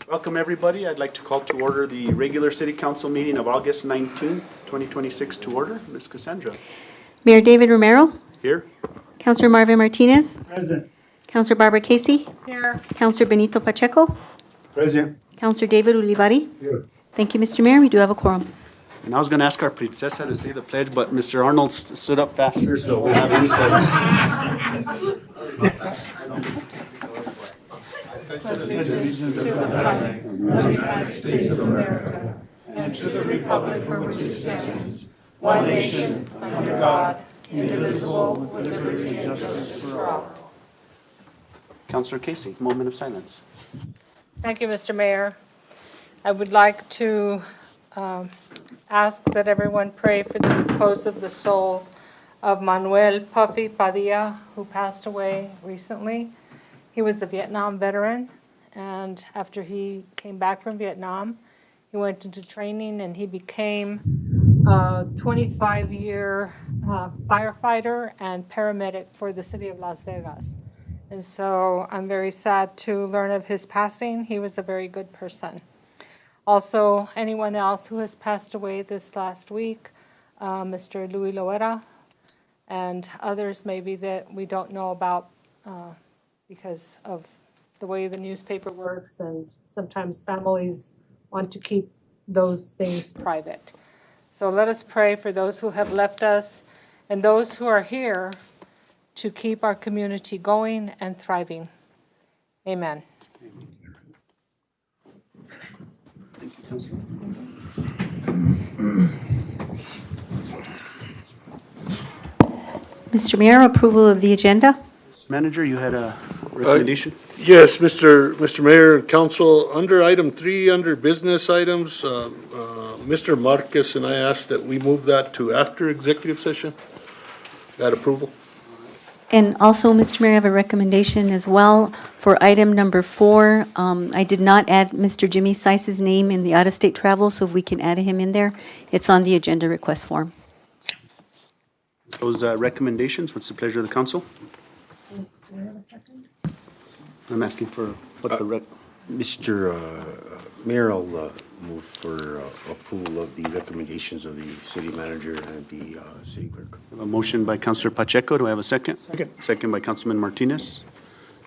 Welcome, everybody. I'd like to call to order the regular City Council meeting of August 19th, 2026 to order. Ms. Cassandra, Mayor David Romero, here. Councilor Marvin Martinez, Present. Councilor Barbara Casey, Here. Councilor Benito Pacheco, Present. Councilor David Ulivari. Here. Thank you, Mr. Mayor. We do have a quorum. And I was going to ask our princesa to say the pledge, but Mr. Arnold stood up faster, so we'll have him start. Allegiance to the flag of the United States of America and to the republic for which it stands, one nation, under God, indivisible, with liberty and justice for all. Councilor Casey, moment of silence. Thank you, Mr. Mayor. I would like to ask that everyone pray for the repose of the soul of Manuel Puffy Padilla, who passed away recently. He was a Vietnam veteran, and after he came back from Vietnam, he went into training and he became a 25-year firefighter and paramedic for the city of Las Vegas. And so I'm very sad to learn of his passing. He was a very good person. Also, anyone else who has passed away this last week, Mr. Louis Loera, and others maybe that we don't know about because of the way the newspaper works, and sometimes families want to keep those things private. So let us pray for those who have left us and those who are here to keep our community going and thriving. Amen. Thank you, Councilor. Mr. Mayor, approval of the agenda. Manager, you had a recommendation? Yes, Mr. Mayor and Council, under item 3, under business items, Mr. Marquez and I asked that we move that to after executive session. That approval? And also, Mr. Mayor, I have a recommendation as well for item number 4. I did not add Mr. Jimmy Sice's name in the out-of-state travel, so if we can add him in there, it's on the agenda request form. Those recommendations, what's the pleasure of the council? Do we have a second? I'm asking for, what's the rec? Mr. Mayor, I'll move for approval of the recommendations of the city manager and the city clerk. A motion by Councilor Pacheco. Do I have a second? Second. Second by Councilman Martinez.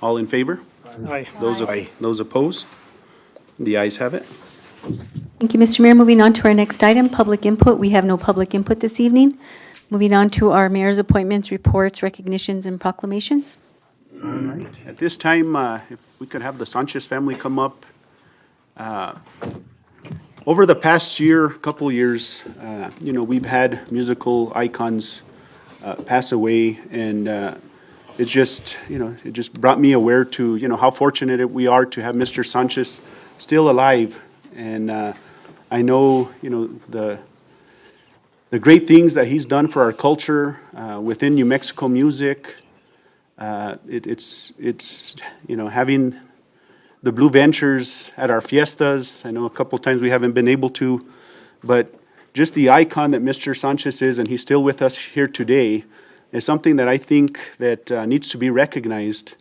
All in favor? Aye. Aye. Those opposed? The ayes have it. Thank you, Mr. Mayor. Moving on to our next item, public input. We have no public input this evening. Moving on to our mayor's appointments, reports, recognitions, and proclamations. All right. At this time, if we could have the Sanchez family come up. Over the past year, couple years, we've had musical icons pass away, and it just brought me aware to, how fortunate we are to have Mr. Sanchez still alive. And I know, the great things that he's done for our culture within New Mexico music. It's having the Blue Ventures at our fiestas. I know a couple times we haven't been able to, but just the icon that Mr. Sanchez is, and he's still with us here today, is something that I think that needs to be recognized.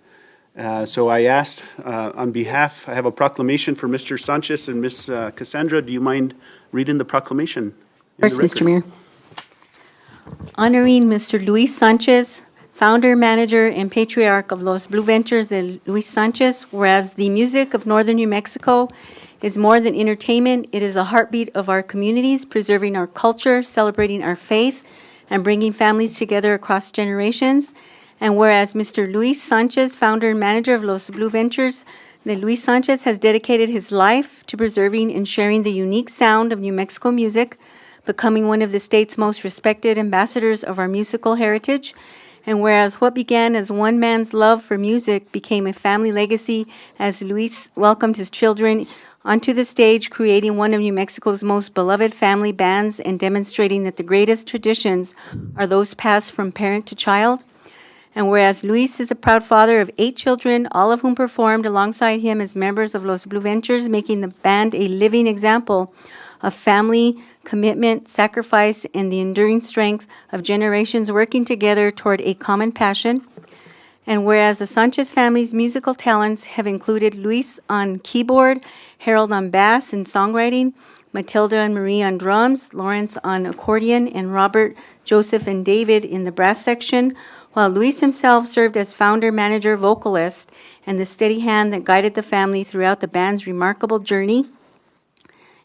So I asked on behalf, I have a proclamation for Mr. Sanchez and Ms. Cassandra. Do you mind reading the proclamation? First, Mr. Mayor. Honoring Mr. Luis Sanchez, founder, manager, and patriarch of Los Blue Ventures and Luis Sanchez, whereas the music of northern New Mexico is more than entertainment, it is a heartbeat of our communities, preserving our culture, celebrating our faith, and bringing families together across generations. And whereas Mr. Luis Sanchez, founder and manager of Los Blue Ventures, Luis Sanchez has dedicated his life to preserving and sharing the unique sound of New Mexico music, becoming one of the state's most respected ambassadors of our musical heritage. And whereas what began as one man's love for music became a family legacy as Luis welcomed his children onto the stage, creating one of New Mexico's most beloved family bands and demonstrating that the greatest traditions are those passed from parent to child. And whereas Luis is a proud father of 8 children, all of whom performed alongside him as members of Los Blue Ventures, making the band a living example of family, commitment, sacrifice, and the enduring strength of generations working together toward a common passion. And whereas the Sanchez family's musical talents have included Luis on keyboard, Harold on bass and songwriting, Matilda and Marie on drums, Lawrence on accordion, and Robert, Joseph, and David in the brass section, while Luis himself served as founder, manager, vocalist, and the steady hand that guided the family throughout the band's remarkable journey.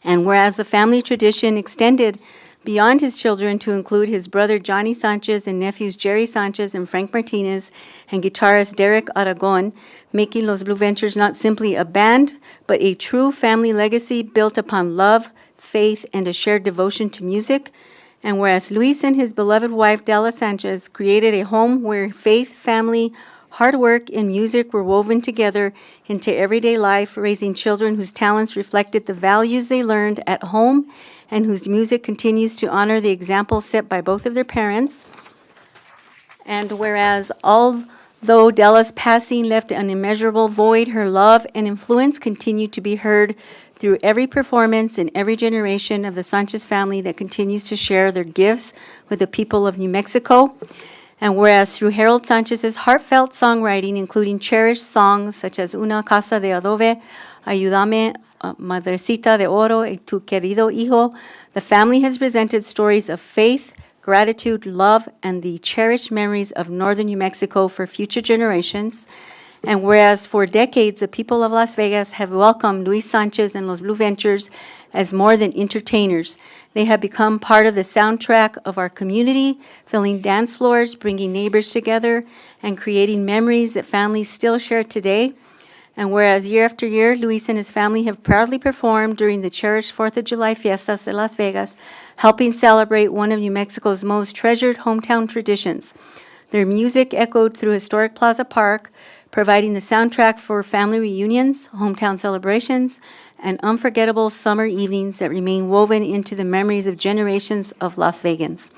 And whereas the family tradition extended beyond his children to include his brother Johnny Sanchez and nephews Jerry Sanchez and Frank Martinez and guitarist Derek Aragon, making Los Blue Ventures not simply a band, but a true family legacy built upon love, faith, and a shared devotion to music. And whereas Luis and his beloved wife Della Sanchez created a home where faith, family, hard work, and music were woven together into everyday life, raising children whose talents reflected the values they learned at home and whose music continues to honor the example set by both of their parents. And whereas although Della's passing left an immeasurable void, her love and influence continue to be heard through every performance and every generation of the Sanchez family that continues to share their gifts with the people of New Mexico. And whereas through Harold Sanchez's heartfelt songwriting, including cherished songs such as Una Casa de Adobe, Ayúdame, Madrecita de Oro, y Tu Querido Hijo, the family has presented stories of faith, gratitude, love, and the cherished memories of northern New Mexico for future generations. And whereas for decades the people of Las Vegas have welcomed Luis Sanchez and Los Blue Ventures as more than entertainers, they have become part of the soundtrack of our community, filling dance floors, bringing neighbors together, and creating memories that families still share today. And whereas year after year, Luis and his family have proudly performed during the cherished 4th of July fiestas in Las Vegas, helping celebrate one of New Mexico's most treasured hometown traditions. Their music echoed through historic Plaza Park, providing the soundtrack for family reunions, hometown celebrations, and unforgettable summer evenings that remain woven into the memories of generations of Las Vegans.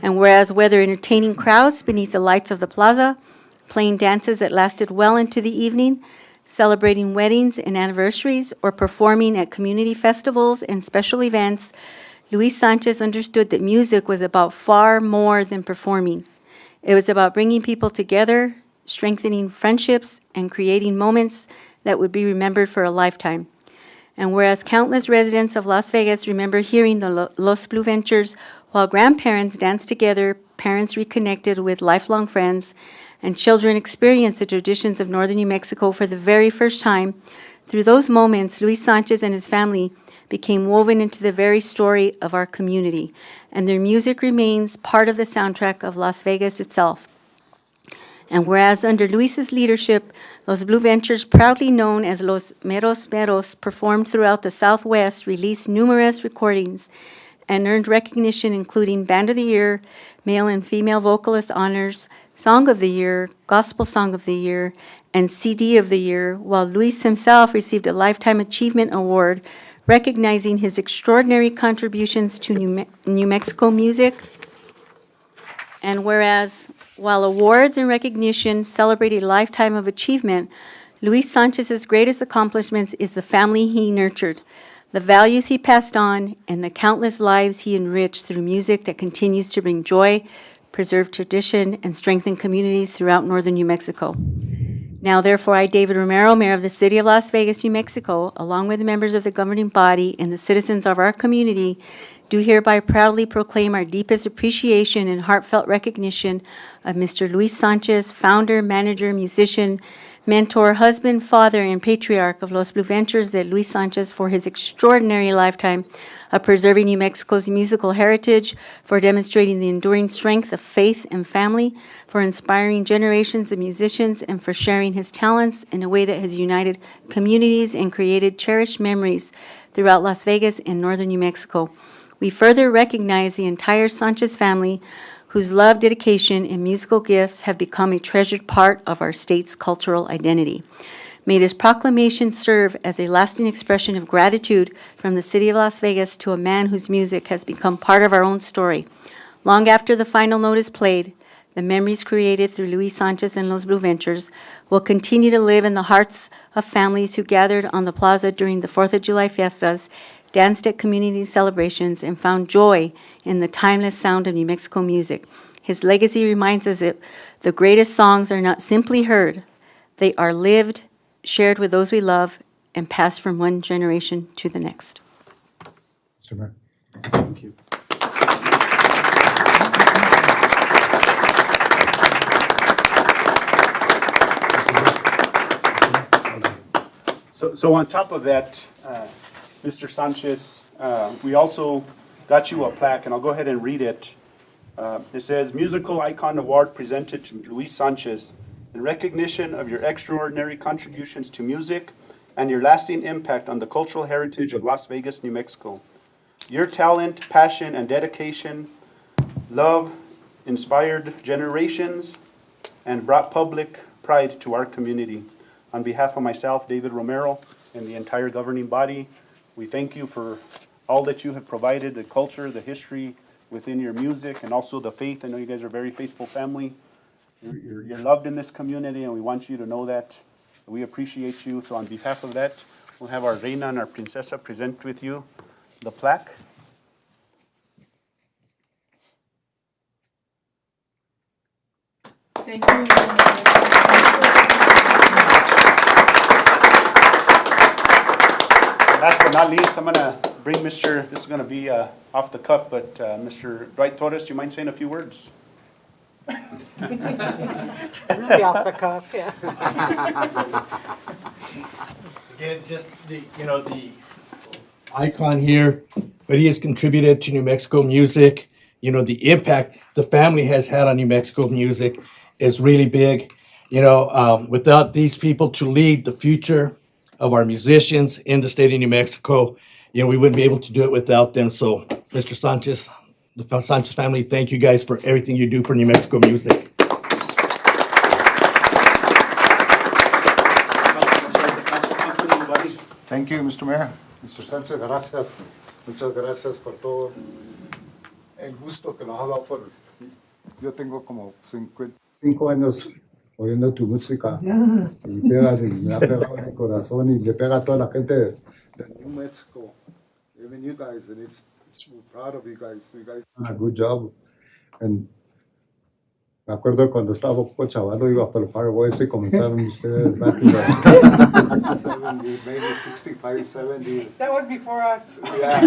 And whereas whether entertaining crowds beneath the lights of the plaza, playing dances that lasted well into the evening, celebrating weddings and anniversaries, or performing at community festivals and special events, Luis Sanchez understood that music was about far more than performing. It was about bringing people together, strengthening friendships, and creating moments that would be remembered for a lifetime. And whereas countless residents of Las Vegas remember hearing the Los Blue Ventures while grandparents danced together, parents reconnected with lifelong friends, and children experienced the traditions of northern New Mexico for the very first time, through those moments, Luis Sanchez and his family became woven into the very story of our community, and their music remains part of the soundtrack of Las Vegas itself. And whereas under Luis's leadership, Los Blue Ventures, proudly known as Los Meros Meros, performed throughout the Southwest, released numerous recordings, and earned recognition including Band of the Year, Male and Female Vocalist Honors, Song of the Year, Gospel Song of the Year, and CD of the Year, while Luis himself received a Lifetime Achievement Award, recognizing his extraordinary contributions to New Mexico music. And whereas, while awards and recognition celebrate a lifetime of achievement, Luis Sanchez's greatest accomplishments is the family he nurtured, the values he passed on, and the countless lives he enriched through music that continues to bring joy, preserve tradition, and strengthen communities throughout northern New Mexico. Now, therefore, I, David Romero, Mayor of the City of Las Vegas, New Mexico, along with the members of the governing body and the citizens of our community, do hereby proudly proclaim our deepest appreciation and heartfelt recognition of Mr. Luis Sanchez, founder, manager, musician, mentor, husband, father, and patriarch of Los Blue Ventures, de Luis Sanchez, for his extraordinary lifetime of preserving New Mexico's musical heritage, for demonstrating the enduring strength of faith and family, for inspiring generations of musicians, and for sharing his talents in a way that has united communities and created cherished memories throughout Las Vegas and northern New Mexico. We further recognize the entire Sanchez family, whose love, dedication, and musical gifts have become a treasured part of our state's cultural identity. May this proclamation serve as a lasting expression of gratitude from the City of Las Vegas to a man whose music has become part of our own story. Long after the final note is played, the memories created through Luis Sanchez and Los Blue Ventures will continue to live in the hearts of families who gathered on the plaza during the 4th of July fiestas, danced at community celebrations, and found joy in the timeless sound of New Mexico music. His legacy reminds us that the greatest songs are not simply heard, they are lived, shared with those we love, and passed from one generation to the next. Mr. Mayor. Thank you. So on top of that, Mr. Sanchez, we also got you a plaque, and I'll go ahead and read it. It says, Musical Icon Award presented to Luis Sanchez in recognition of your extraordinary contributions to music and your lasting impact on the cultural heritage of Las Vegas, New Mexico. Your talent, passion, and dedication, love inspired generations and brought public pride to our community. On behalf of myself, David Romero, and the entire governing body, we thank you for all that you have provided, the culture, the history within your music, and also the faith. I know you guys are a very faithful family. You're loved in this community, and we want you to know that. We appreciate you. So on behalf of that, we'll have our Reina and our Princesa present with you the plaque. Thank you. Last but not least, I'm gonna bring this is gonna be off the cuff, but Mr. Dwight Torres, do you mind saying a few words? Be off the cuff, yeah. Again, just the icon here, but he has contributed to New Mexico music. The impact the family has had on New Mexico music is really big. Without these people to lead the future of our musicians in the state of New Mexico, we wouldn't be able to do it without them. So, Mr. Sanchez, the Sanchez family, thank you guys for everything you do for New Mexico music. Thank you, Mr. Mayor. Mr. Sánchez, gracias. Muchas gracias por todo el gusto que nos ha dado por... Yo tengo como 5 años oyendo tu música y me ha pegado en el corazón y le pega a toda la gente de New Mexico, even you guys, and we're proud of you guys. You guys done a good job. And me acuerdo cuando estaba un poco chavalo, iba para el Fireboys y comenzaron ustedes back in the 70s, maybe 65, 70s. That was before us. Yeah.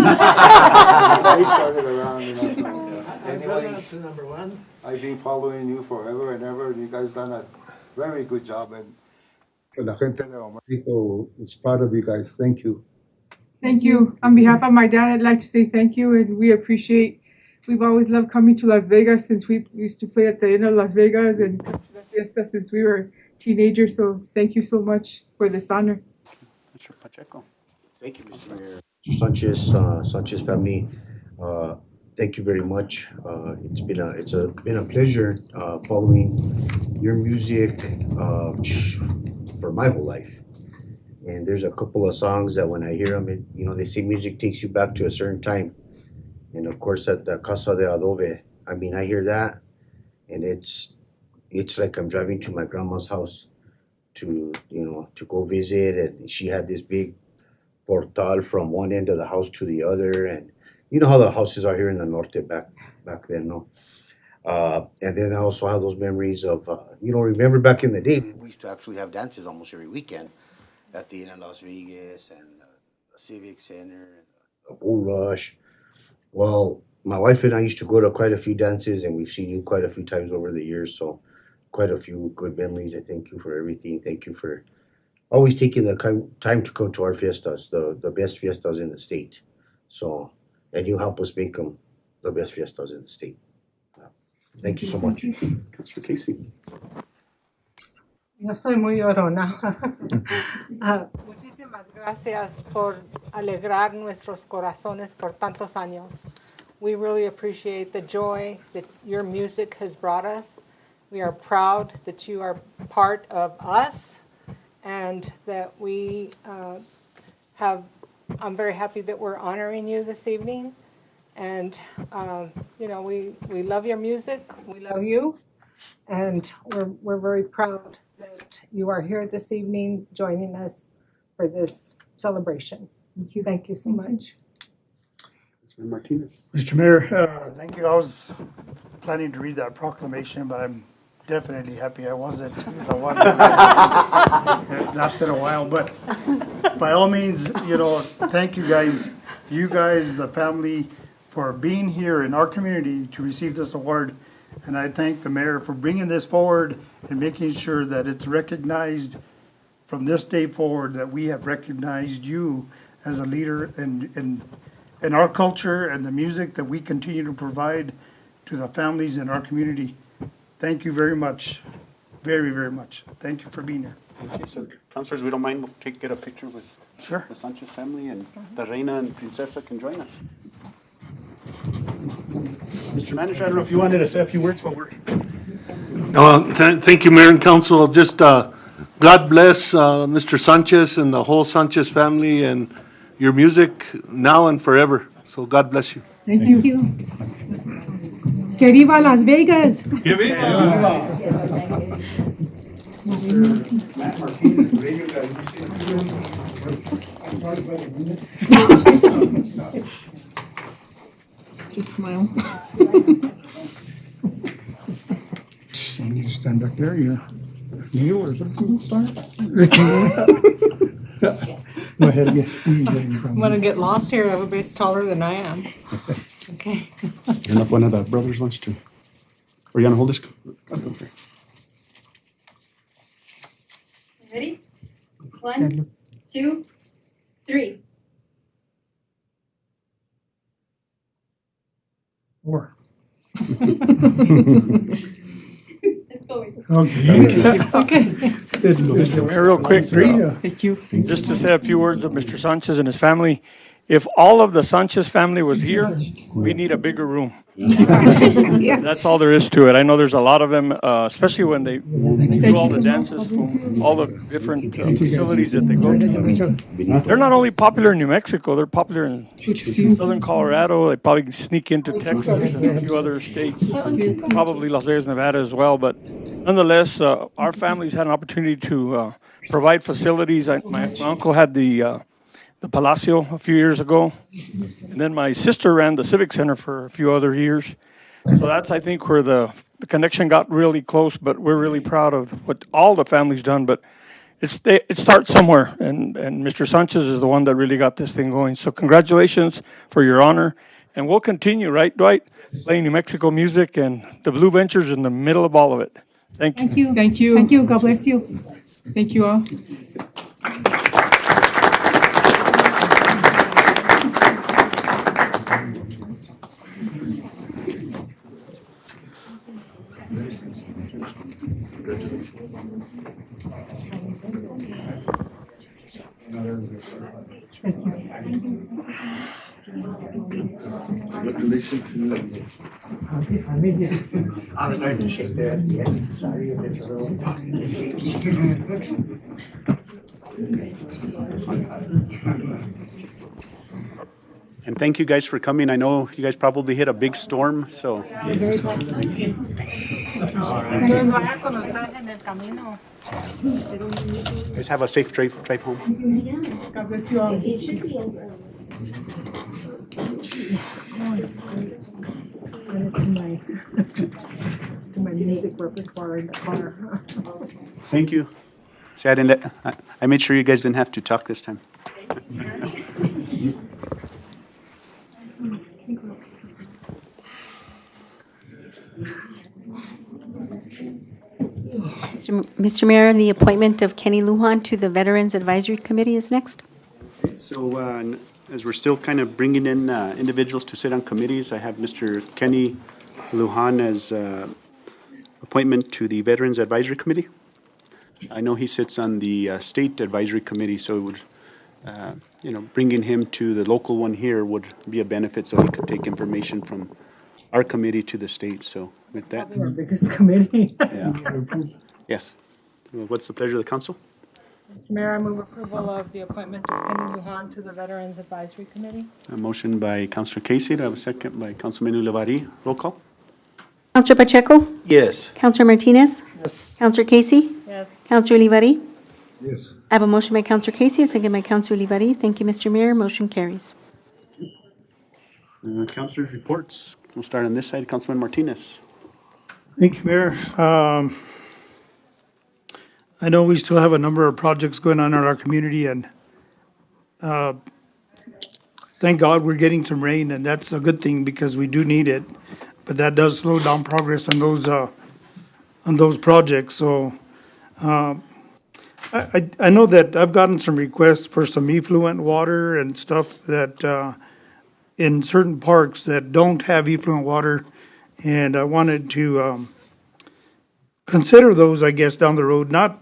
They started around, so anyway, number one. I've been following you forever and ever, and you guys done a very good job. And la gente de Mexico is proud of you guys. Thank you. Thank you. On behalf of my dad, I'd like to say thank you, and we've always loved coming to Las Vegas since we used to play at the Inn of Las Vegas and come to La Fiesta since we were teenagers. So thank you so much for this honor. Mr. Pacheco. Thank you, Mr. Mayor. Mr. Sanchez family, thank you very much. It's been a pleasure following your music for my whole life. And there's a couple of songs that when I hear them, they say music takes you back to a certain time. And of course, at the Casa de Adobe, I hear that, and it's like I'm driving to my grandma's house to go visit, and she had this big portal from one end of the house to the other, and you know how the houses are here in the norte back then, no? And then I also have those memories of, remember back in the day, we used to actually have dances almost every weekend at the Inn in Las Vegas and the Civic Center and the Bull Rush. Well, my wife and I used to go to quite a few dances, and we've seen you quite a few times over the years, so quite a few good memories. I thank you for everything. Thank you for always taking the time to come to our fiestas, the best fiestas in the state. So, and you help us make them the best fiestas in the state. Thank you so much. Councilor Casey. Yo soy muy llorona. Muchísimas gracias por alegrar nuestros corazones por tantos años. We really appreciate the joy that your music has brought us. We are proud that you are part of us, and that I'm very happy that we're honoring you this evening. And, we love your music, we love you, and we're very proud that you are here this evening joining us for this celebration. Thank you so much. Councilor Martinez. Mr. Mayor, thank you. I was planning to read that proclamation, but I'm definitely happy I wasn't. I wanted to. It lasted a while, but by all means, thank you guys, the family, for being here in our community to receive this award. And I thank the mayor for bringing this forward and making sure that it's recognized from this day forward, that we have recognized you as a leader in our culture and the music that we continue to provide to the families in our community. Thank you very much, very, very much. Thank you for being here. Okay, so councilors, we don't mind, we'll get a picture with Sure. the Sanchez family, and the Reina and Princesa can join us. Mr. Manager, I don't know if you wanted to say a few words while we're. Thank you, Mayor and Council. Just God bless Mr. Sanchez and the whole Sanchez family and your music now and forever. So God bless you. Thank you. Que viva Las Vegas. Matt Martinez, radio guy. Just smile. You need to stand back there, you kneel or something, start? Go ahead, yeah. You can get in front I'm of gonna me. get lost here. Everybody's taller than I am. Okay. You're not one of the brothers lunch too. Or you wanna hold this? Okay. Ready? 1, 2, 3. Four. Let's go. Okay. Mr. Mayor, real quick, Thank you. just to say a few words of Mr. Sanchez and his family. If all of the Sanchez family was here, we need a bigger room. That's all there is to it. I know there's a lot of them, especially when they do all the dances from all the different facilities that they go to. They're not only popular in New Mexico, they're popular in southern Colorado. They probably sneak into Texas and a few other states, probably Las Vegas, Nevada as well. But nonetheless, our families had an opportunity to provide facilities. My uncle had the Palacio a few years ago. And then my sister ran the Civic Center for a few other years. So that's, I think, where the connection got really close, but we're really proud of what all the family's done. But it starts somewhere, and Mr. Sanchez is the one that really got this thing going. So congratulations for your honor. And we'll continue, right, Dwight? Playing New Mexico music, and the Blue Ventures in the middle of all of it. Thank you. Thank you. Thank you. Thank you. God bless you. Thank you all. I would like to shake that, yeah, sorry if it's a little. And thank you guys for coming. I know you guys probably hit a big storm, so. Guys have a safe drive home. God bless you all. To my music repertoire in the car. Thank you. See, I made sure you guys didn't have to talk this time. Mr. Mayor, the appointment of Kenny Lujan to the Veterans Advisory Committee is next. So as we're still kind of bringing in individuals to sit on committees, I have Mr. Kenny Lujan as appointment to the Veterans Advisory Committee. I know he sits on the State Advisory Committee, so it would, bringing him to the local one here would be a benefit, so he could take information from our committee to the state. So with that, Our biggest committee. yeah. Yes. What's the pleasure of the council? Mr. Mayor, I move approval of the appointment of Kenny Lujan to the Veterans Advisory Committee. A motion by Councilor Casey. Do I have a second by Councilman Ulibarri? Roll call. Counselor Pacheco? Yes. Counselor Martinez? Yes. Counselor Casey? Yes. Counselor Olivari? Yes. I have a motion by Counselor Casey, a second by Counselor Olivari. Thank you, Mr. Mayor. Motion carries. Councilors' reports. We'll start on this side. Councilman Martinez. Thank you, Mayor. I know we still have a number of projects going on in our community, and thank God we're getting some rain, and that's a good thing because we do need it. But that does slow down progress on those projects. So I know that I've gotten some requests for some effluent water and stuff that in certain parks that don't have effluent water, and I wanted to consider those, I guess, down the road. Not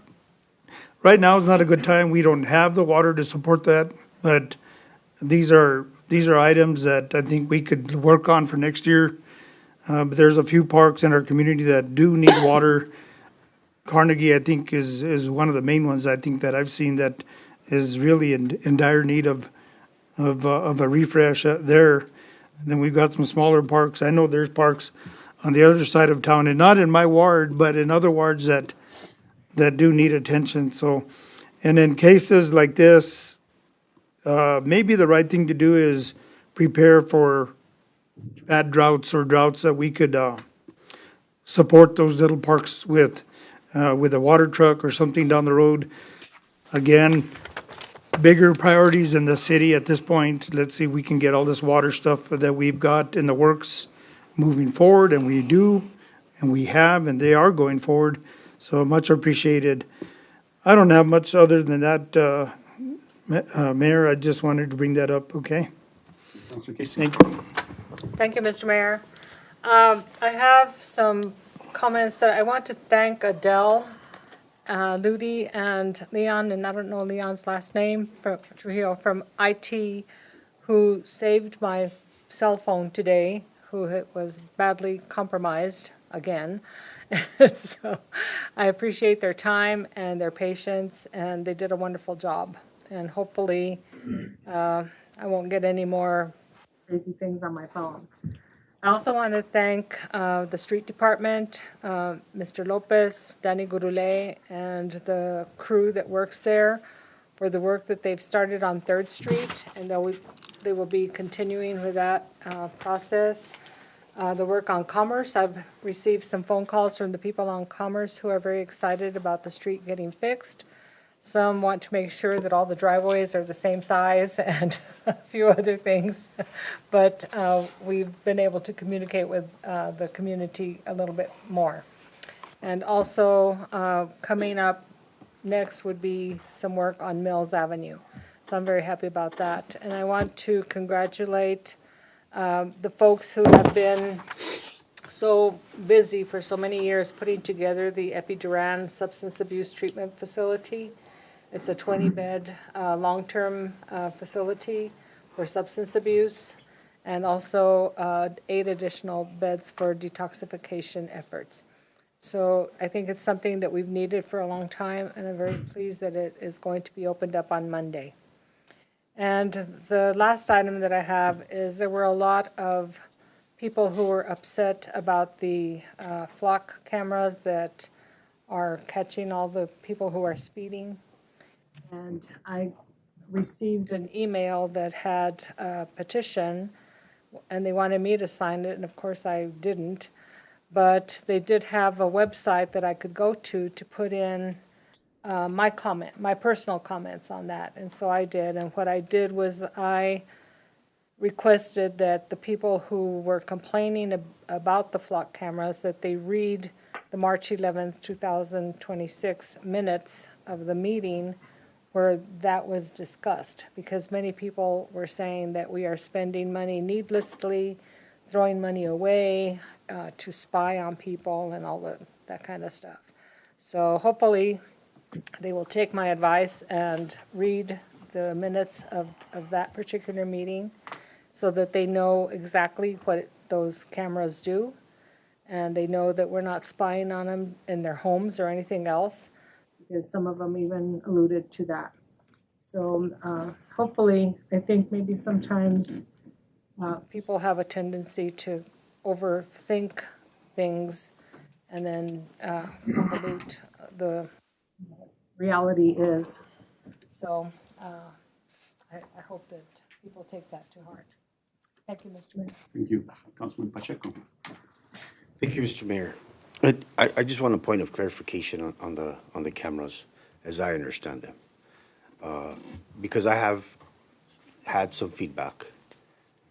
right now is not a good time. We don't have the water to support that, but these are items that I think we could work on for next year. But there's a few parks in our community that do need water. Carnegie, I think, is one of the main ones I think that I've seen that is really in dire need of a refresh there. And then we've got some smaller parks. I know there's parks on the other side of town, and not in my ward, but in other wards that do need attention. So, and in cases like this, maybe the right thing to do is prepare for bad droughts or droughts that we could support those little parks with a water truck or something down the road. Again, bigger priorities in the city at this point. Let's see if we can get all this water stuff that we've got in the works moving forward, and we do, and we have, and they are going forward. So much appreciated. I don't have much other than that, Mayor. I just wanted to bring that up, okay? Councilor Casey. Thank you. Thank you, Mr. Mayor. I have some comments that I want to thank Adele, Ludi, and Leon, and I don't know Leon's last name, from Trujillo, from IT, who saved my cell phone today, who was badly compromised again. So I appreciate their time and their patience, and they did a wonderful job. And hopefully, I won't get any more Crazy things on my phone. I also want to thank the street department, Mr. Lopez, Danny Gurule, and the crew that works there for the work that they've started on 3rd Street, and they will be continuing with that process. The work on Commerce, I've received some phone calls from the people on Commerce who are very excited about the street getting fixed. Some want to make sure that all the driveways are the same size and a few other things. But we've been able to communicate with the community a little bit more. And also coming up next would be some work on Mills Avenue. So I'm very happy about that. And I want to congratulate the folks who have been so busy for so many years putting together the Epi Duran Substance Abuse Treatment Facility. It's a 20-bed long-term facility for substance abuse, and also 8 additional beds for detoxification efforts. So I think it's something that we've needed for a long time, and I'm very pleased that it is going to be opened up on Monday. And the last item that I have is there were a lot of people who were upset about the flock cameras that are catching all the people who are speeding. And I received an email that had a petition, and they wanted me to sign it, and of course I didn't. But they did have a website that I could go to put in my personal comments on that. And so I did. And what I did was I requested that the people who were complaining about the flock cameras, that they read the March 11th, 2026 minutes of the meeting where that was discussed, because many people were saying that we are spending money needlessly, throwing money away to spy on people and all that kind of stuff. So hopefully they will take my advice and read the minutes of that particular meeting so that they know exactly what those cameras do, and they know that we're not spying on them in their homes or anything else, because some of them even alluded to that. So hopefully, I think maybe sometimes people have a tendency to overthink things and then overlook the reality is. So I hope that people take that to heart. Thank you, Mr. Mayor. Thank you. Councilman Pacheco. Thank you, Mr. Mayor. I just want a point of clarification on the cameras, as I understand them. Because I have had some feedback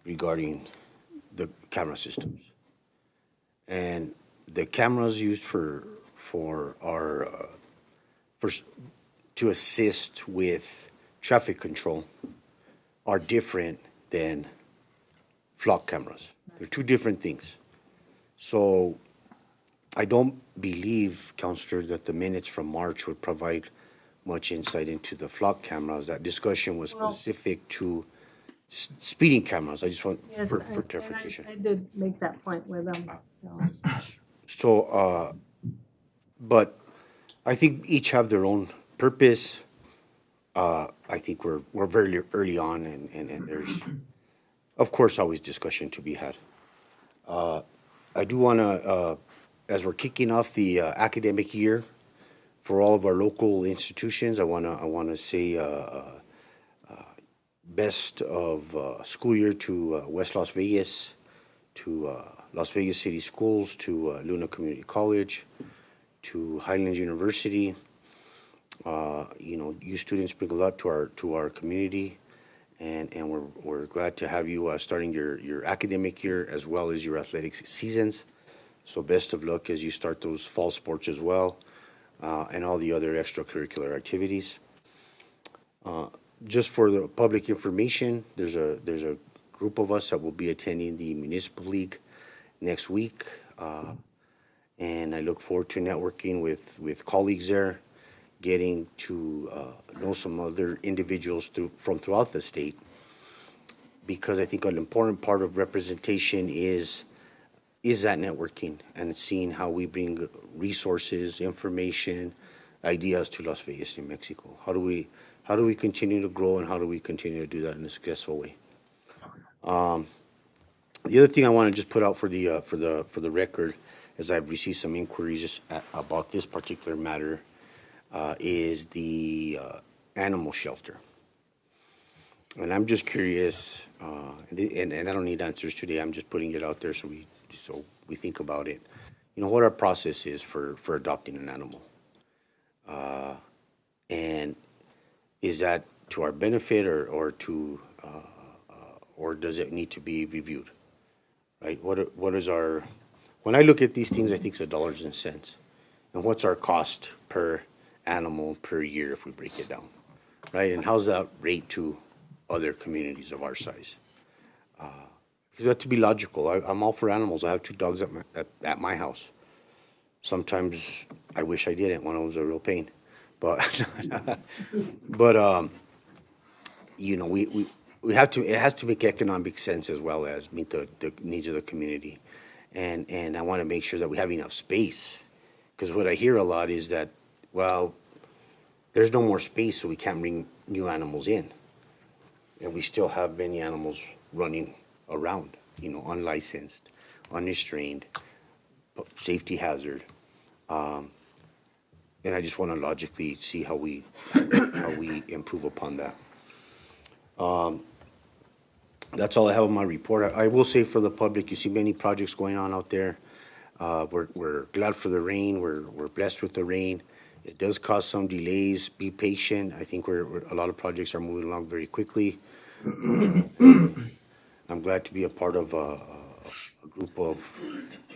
regarding the camera systems. And the cameras used for our, to assist with traffic control are different than flock cameras. They're two different things. So I don't believe, Counselor, that the minutes from March would provide much insight into the flock cameras. That discussion was specific to speeding cameras. I just want Yes, for and clarification. I did make that point with them, so. So, but I think each have their own purpose. I think we're very early on and there's, of course, always discussion to be had. I do want to, as we're kicking off the academic year for all of our local institutions, I want to say best of school year to West Las Vegas, to Las Vegas City Schools, to Luna Community College, to Highlands University. You know, you students bring a lot to our community, and we're glad to have you starting your academic year as well as your athletics seasons. So best of luck as you start those fall sports as well, and all the other extracurricular activities. Just for the public information, there's a group of us that will be attending the Municipal League next week, and I look forward to networking with colleagues there, getting to know some other individuals from throughout the state, because I think an important part of representation is that networking and seeing how we bring resources, information, ideas to Las Vegas, New Mexico. How do we continue to grow, and how do we continue to do that in a successful way? The other thing I want to just put out for the record, as I've received some inquiries about this particular matter, is the animal shelter. And I'm just curious, and I don't need answers today. I'm just putting it out there so we think about it. You know what our process is for adopting an animal, and is that to our benefit or does it need to be reviewed? Right? What is our, when I look at these things, I think it's dollars and cents. And what's our cost per animal per year if we break it down, right? And how's that rate to other communities of our size? Because we have to be logical. I'm all for animals. I have 2 dogs at my house. Sometimes I wish I didn't. One of them's a real pain, but you know, we have to. It has to make economic sense as well as meet the needs of the community, and I want to make sure that we have enough space, because what I hear a lot is that, well, there's no more space, so we can't bring new animals in, and we still have many animals running around, you know, unlicensed, unrestrained, safety hazard, and I just want to logically see how we improve upon that. That's all I have on my report. I will say for the public, you see many projects going on out there. We're glad for the rain. We're blessed with the rain. It does cause some delays. Be patient. I think a lot of projects are moving along very quickly. I'm glad to be a part of a group of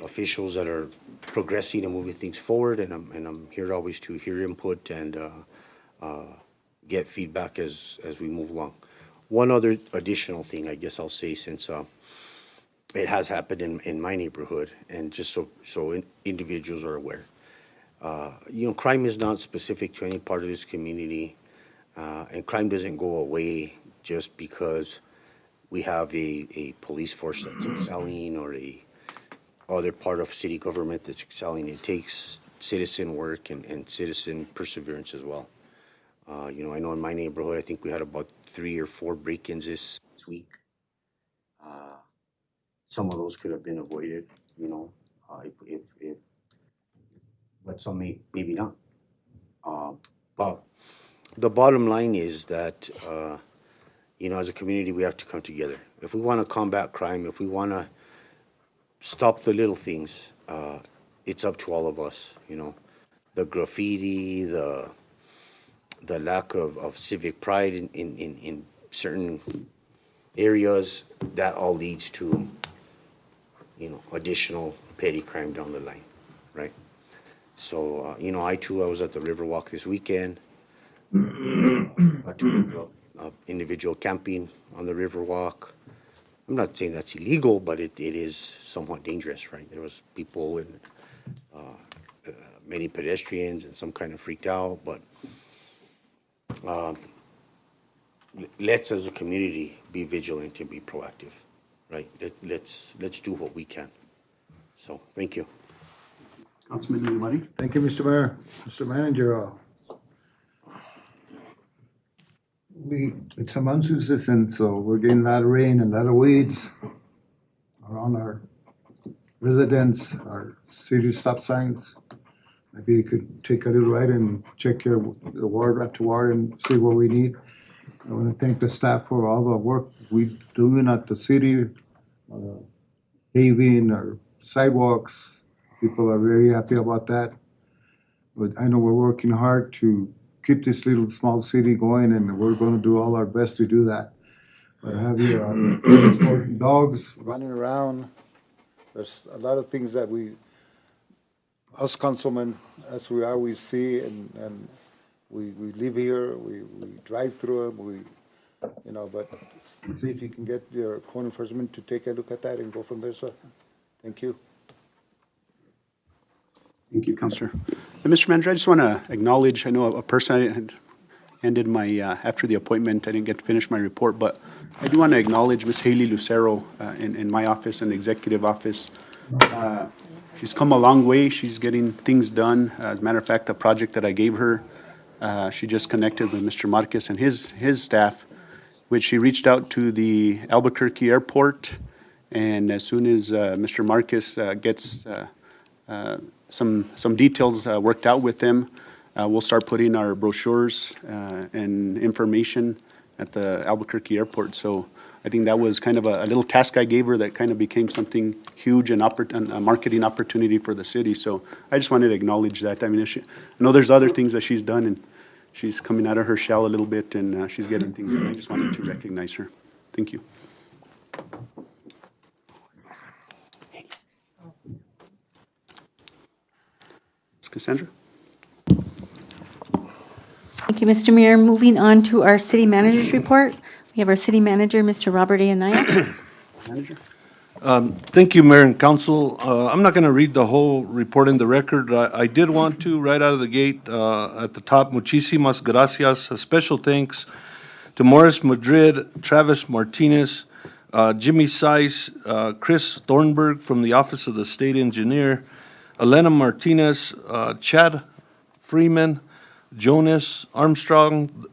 officials that are progressing and moving things forward, and I'm here always to hear input and get feedback as we move along. One other additional thing, I guess I'll say, since it has happened in my neighborhood, and just so individuals are aware. You know, crime is not specific to any part of this community, and crime doesn't go away just because we have a police force that's excelling or a other part of city government that's excelling. It takes citizen work and citizen perseverance as well. You know, I know in my neighborhood, I think we had about 3 or 4 break-ins this week. Some of those could have been avoided, you know, if but some maybe not. But the bottom line is that you know, as a community, we have to come together. If we want to combat crime, if we want to stop the little things, it's up to all of us, you know. The graffiti, the lack of civic pride in certain areas, that all leads to, you know, additional petty crime down the line, right? So, you know, I was at the Riverwalk this weekend. I took individual camping on the Riverwalk. I'm not saying that's illegal, but it is somewhat dangerous, right? There was people and many pedestrians and some kind of freaked out, but let's as a community be vigilant and be proactive, right? Let's do what we can. So, thank you. Councilman Umari? Thank you, Mr. Mayor. Mr. Manager, it's a monsoon season, so we're getting a lot of rain and a lot of weeds around our residents, our city stop signs. Maybe you could take a little ride and check the ward after ward and see what we need. I want to thank the staff for all the work we doing at the city, paving our sidewalks. People are very happy about that. But I know we're working hard to keep this little small city going, and we're going to do all our best to do that. But having dogs running around, there's a lot of things that us councilmen, as we always see, and we live here, we drive through them, you know, but see if you can get your code enforcement to take a look at that and go from there, sir. Thank you. Thank you, Councilor. And Mr. Manager, I just want to acknowledge, I know a person I had ended my, after the appointment, I didn't get to finish my report, but I do want to acknowledge Ms. Haley Lucero in my office and the executive office. She's come a long way. She's getting things done. As a matter of fact, a project that I gave her, she just connected with Mr. Marquez and his staff, which she reached out to the Albuquerque airport. And as soon as Mr. Marquez gets some details worked out with them, we'll start putting our brochures and information at the Albuquerque airport. So I think that was kind of a little task I gave her that kind of became something huge and a marketing opportunity for the city. So I just wanted to acknowledge that. I mean, I know there's other things that she's done, and she's coming out of her shell a little bit, and she's getting things done. I just wanted to recognize her. Thank you. Cassandra? Thank you, Mr. Mayor. Moving on to our city manager's report. We have our city manager, Mr. Robert A. Anaya. Manager? Thank you, Mayor and Council. I'm not going to read the whole report in the record. I did want to, right out of the gate, at the top, muchísimas gracias. A special thanks to Morris Madrid, Travis Martinez, Jimmy Seiss, Chris Thornburg from the Office of the State Engineer, Elena Martinez, Chad Freeman, Jonas Armstrong,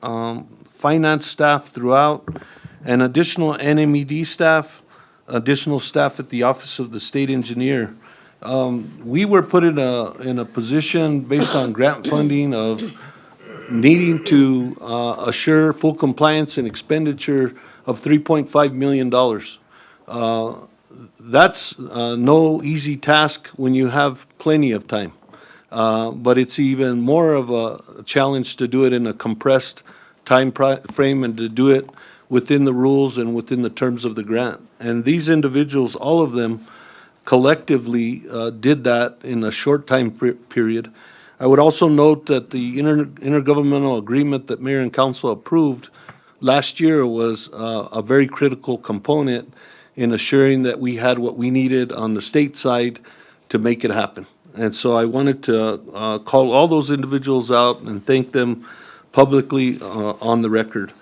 finance staff throughout, and additional NMED staff, additional staff at the Office of the State Engineer. We were put in a position based on grant funding of needing to assure full compliance and expenditure of $3.5 million. That's no easy task when you have plenty of time. But it's even more of a challenge to do it in a compressed time frame and to do it within the rules and within the terms of the grant. And these individuals, all of them, collectively did that in a short time period. I would also note that the intergovernmental agreement that Mayor and Council approved last year was a very critical component in assuring that we had what we needed on the state side to make it happen. And so I wanted to call all those individuals out and thank them publicly on the record.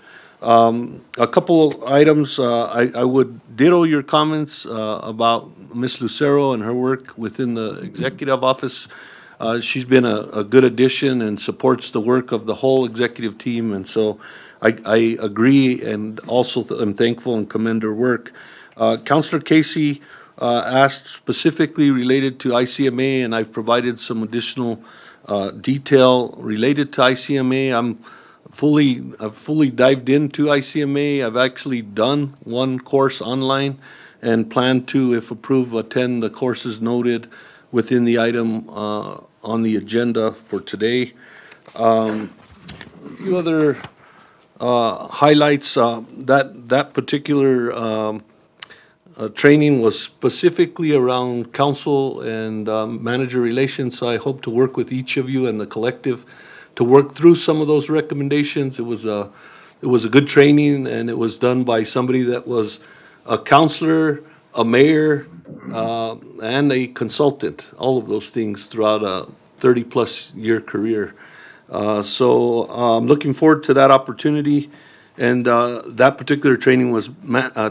A couple of items, I would ditto your comments about Ms. Lucero and her work within the executive office. She's been a good addition and supports the work of the whole executive team, and so I agree and also am thankful and commend her work. Councilor Casey asked specifically related to ICMA, and I've provided some additional detail related to ICMA. I'm I've fully dived into ICMA. I've actually done one course online and plan to, if approved, attend the courses noted within the item on the agenda for today. A few other highlights, that particular training was specifically around council and manager relations, so I hope to work with each of you and the collective to work through some of those recommendations. It was a good training, and it was done by somebody that was a counselor, a mayor, and a consultant, all of those things throughout a 30-plus year career. So I'm looking forward to that opportunity. And that particular training was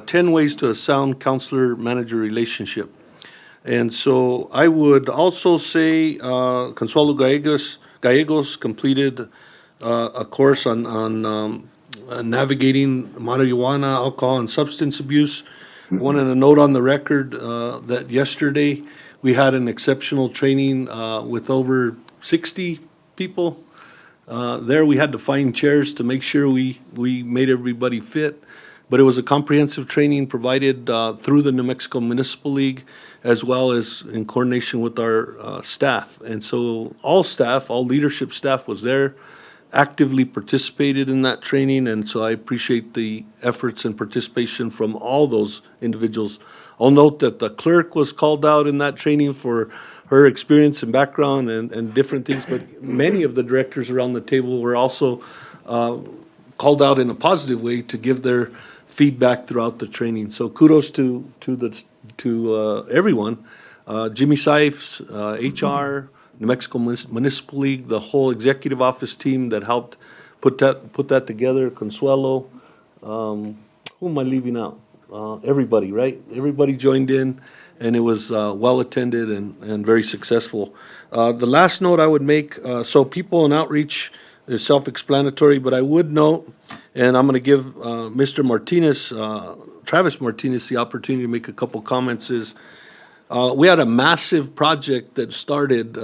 10 ways to a sound counselor-manager relationship. And so I would also say Consuelo Gallegos completed a course on navigating marijuana, alcohol, and substance abuse. I wanted to note on the record that yesterday we had an exceptional training with over 60 people. There we had to find chairs to make sure we made everybody fit. But it was a comprehensive training provided through the New Mexico Municipal League, as well as in coordination with our staff. And so all staff, all leadership staff was there, actively participated in that training, and so I appreciate the efforts and participation from all those individuals. I'll note that the clerk was called out in that training for her experience and background and different things, but many of the directors around the table were also called out in a positive way to give their feedback throughout the training. So kudos to everyone, Jimmy Seifs, HR, New Mexico Municipal League, the whole executive office team that helped put that together, Consuelo. Who am I leaving out? Everybody, right? Everybody joined in, and it was well attended and very successful. The last note I would make, so people in outreach is self-explanatory, but I would note, and I'm going to give Mr. Martinez, Travis Martinez, the opportunity to make a couple comments, is we had a massive project that started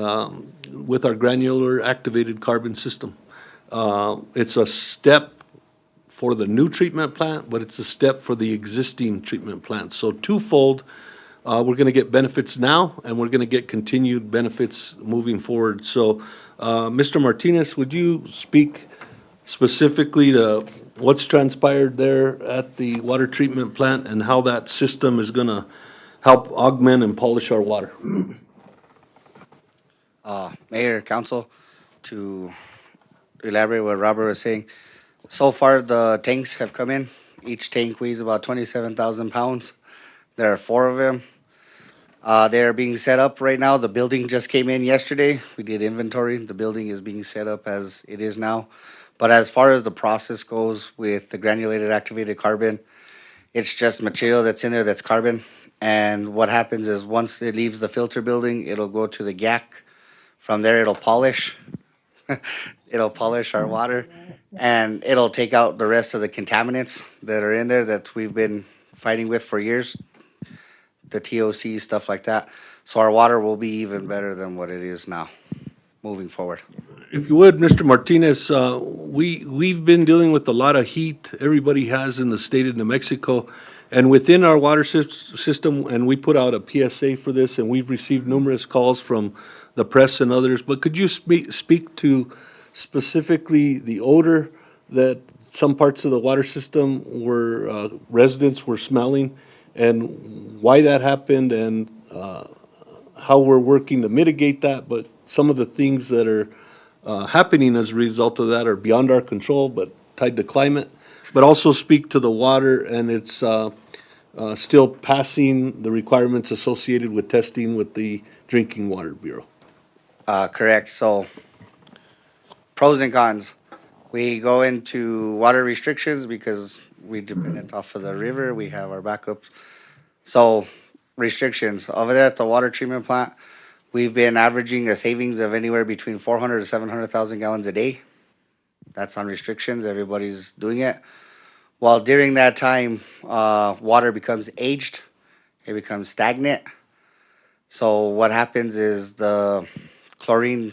with our granular activated carbon system. It's a step for the new treatment plant, but it's a step for the existing treatment plant. So twofold, we're going to get benefits now, and we're going to get continued benefits moving forward. So, Mr. Martinez, would you speak specifically to what's transpired there at the water treatment plant and how that system is going to help augment and polish our water? Mayor, council, to elaborate what Robert was saying, so far the tanks have come in. Each tank weighs about 27,000 pounds. There are 4 of them. They're being set up right now. The building just came in yesterday. We did inventory. The building is being set up as it is now. But as far as the process goes with the granulated activated carbon, it's just material that's in there that's carbon. And what happens is once it leaves the filter building, it'll go to the GAC. From there, it'll polish. It'll polish our water, and it'll take out the rest of the contaminants that are in there that we've been fighting with for years, the TOC, stuff like that. So our water will be even better than what it is now, moving forward. If you would, Mr. Martinez, we've been dealing with a lot of heat everybody has in the state of New Mexico. And within our water system, and we put out a PSA for this, and we've received numerous calls from the press and others, but could you speak to specifically the odor that some parts of the water system were, residents were smelling, and why that happened, and how we're working to mitigate that, but some of the things that are happening as a result of that are beyond our control, but tied to climate, but also speak to the water and it's still passing the requirements associated with testing with the Drinking Water Bureau. Correct. So pros and cons. We go into water restrictions because we depend off of the river. We have our backup. So restrictions. Over there at the water treatment plant, we've been averaging a savings of anywhere between 400 to 700,000 gallons a day. That's on restrictions. Everybody's doing it. While during that time, water becomes aged. It becomes stagnant. So what happens is the chlorine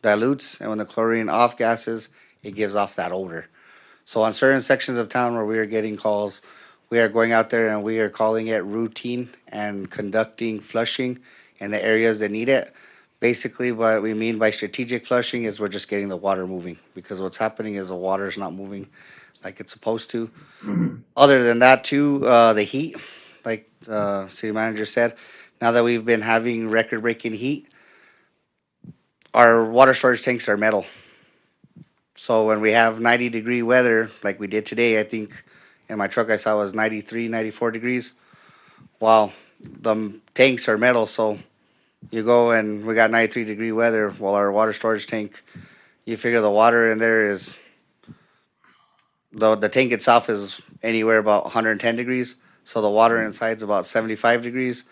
dilutes, and when the chlorine off gases, it gives off that odor. So on certain sections of town where we are getting calls, we are going out there and we are calling it routine and conducting flushing in the areas that need it. Basically, what we mean by strategic flushing is we're just getting the water moving, because what's happening is the water is not moving like it's supposed to. Other than that, too, the heat, like city manager said, now that we've been having record-breaking heat, our water storage tanks are metal. So when we have 90-degree weather, like we did today, I think in my truck I saw it was 93, 94 degrees. Well, the tanks are metal, so you go and we got 93-degree weather. Well, our water storage tank, you figure the water in there is, the tank itself is anywhere about 110 degrees. So the water inside is about 75 degrees.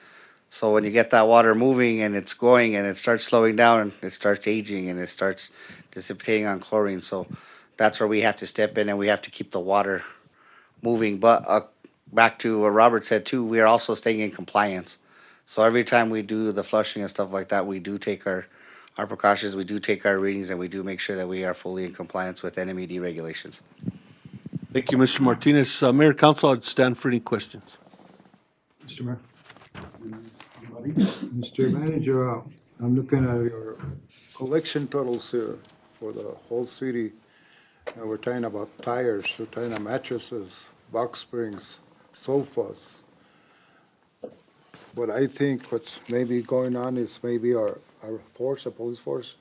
So when you get that water moving and it's going and it starts slowing down and it starts aging and it starts dissipating on chlorine. So that's where we have to step in and we have to keep the water moving. But back to what Robert said too, we are also staying in compliance. So every time we do the flushing and stuff like that, we do take our precautions, we do take our readings, and we do make sure that we are fully in compliance with NMED regulations. Thank you, Mr. Martinez. Mayor, council, I'd stand for any questions. Mr. Mayor. Mr. Manager, I'm looking at your collection totals here for the whole city. We're talking about tires, we're talking about mattresses, box springs, sofas. What I think what's maybe going on is maybe our force, our police force,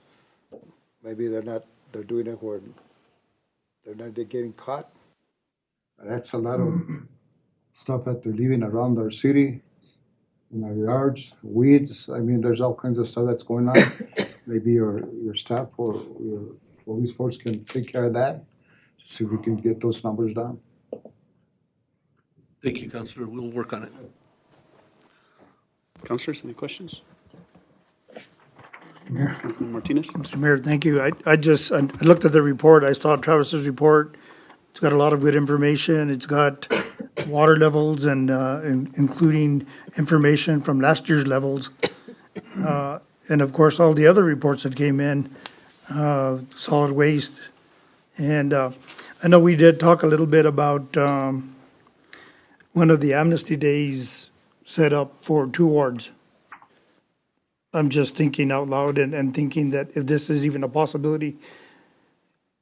maybe they're doing it where they're getting caught. That's a lot of stuff that they're leaving around our city, in our yards, weeds. I mean, there's all kinds of stuff that's going on. Maybe your staff or your police force can take care of that, to see if we can get those numbers down. Thank you, Councilor. We'll work on it. Councilors, any questions? Mayor. Councilman Martinez? Mr. Mayor, thank you. I looked at the report. I saw Travis's report. It's got a lot of good information. It's got water levels and including information from last year's levels. And of course, all the other reports that came in, solid waste. And I know we did talk a little bit about one of the amnesty days set up for 2 wards. I'm just thinking out loud and thinking that if this is even a possibility,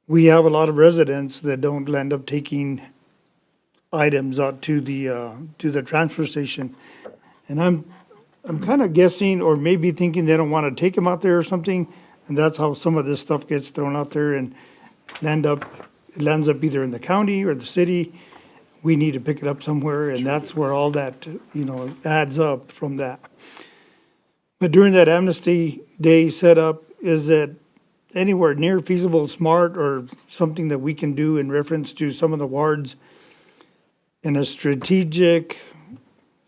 we have a lot of residents that don't end up taking items out to the transfer station. And I'm kind of guessing, or maybe thinking they don't want to take them out there or something, and that's how some of this stuff gets thrown out there and it lands up either in the county or the city. We need to pick it up somewhere, and that's where all that, adds up from that. But during that amnesty day setup, is it anywhere near feasible, smart, or something that we can do in reference to some of the wards in a strategic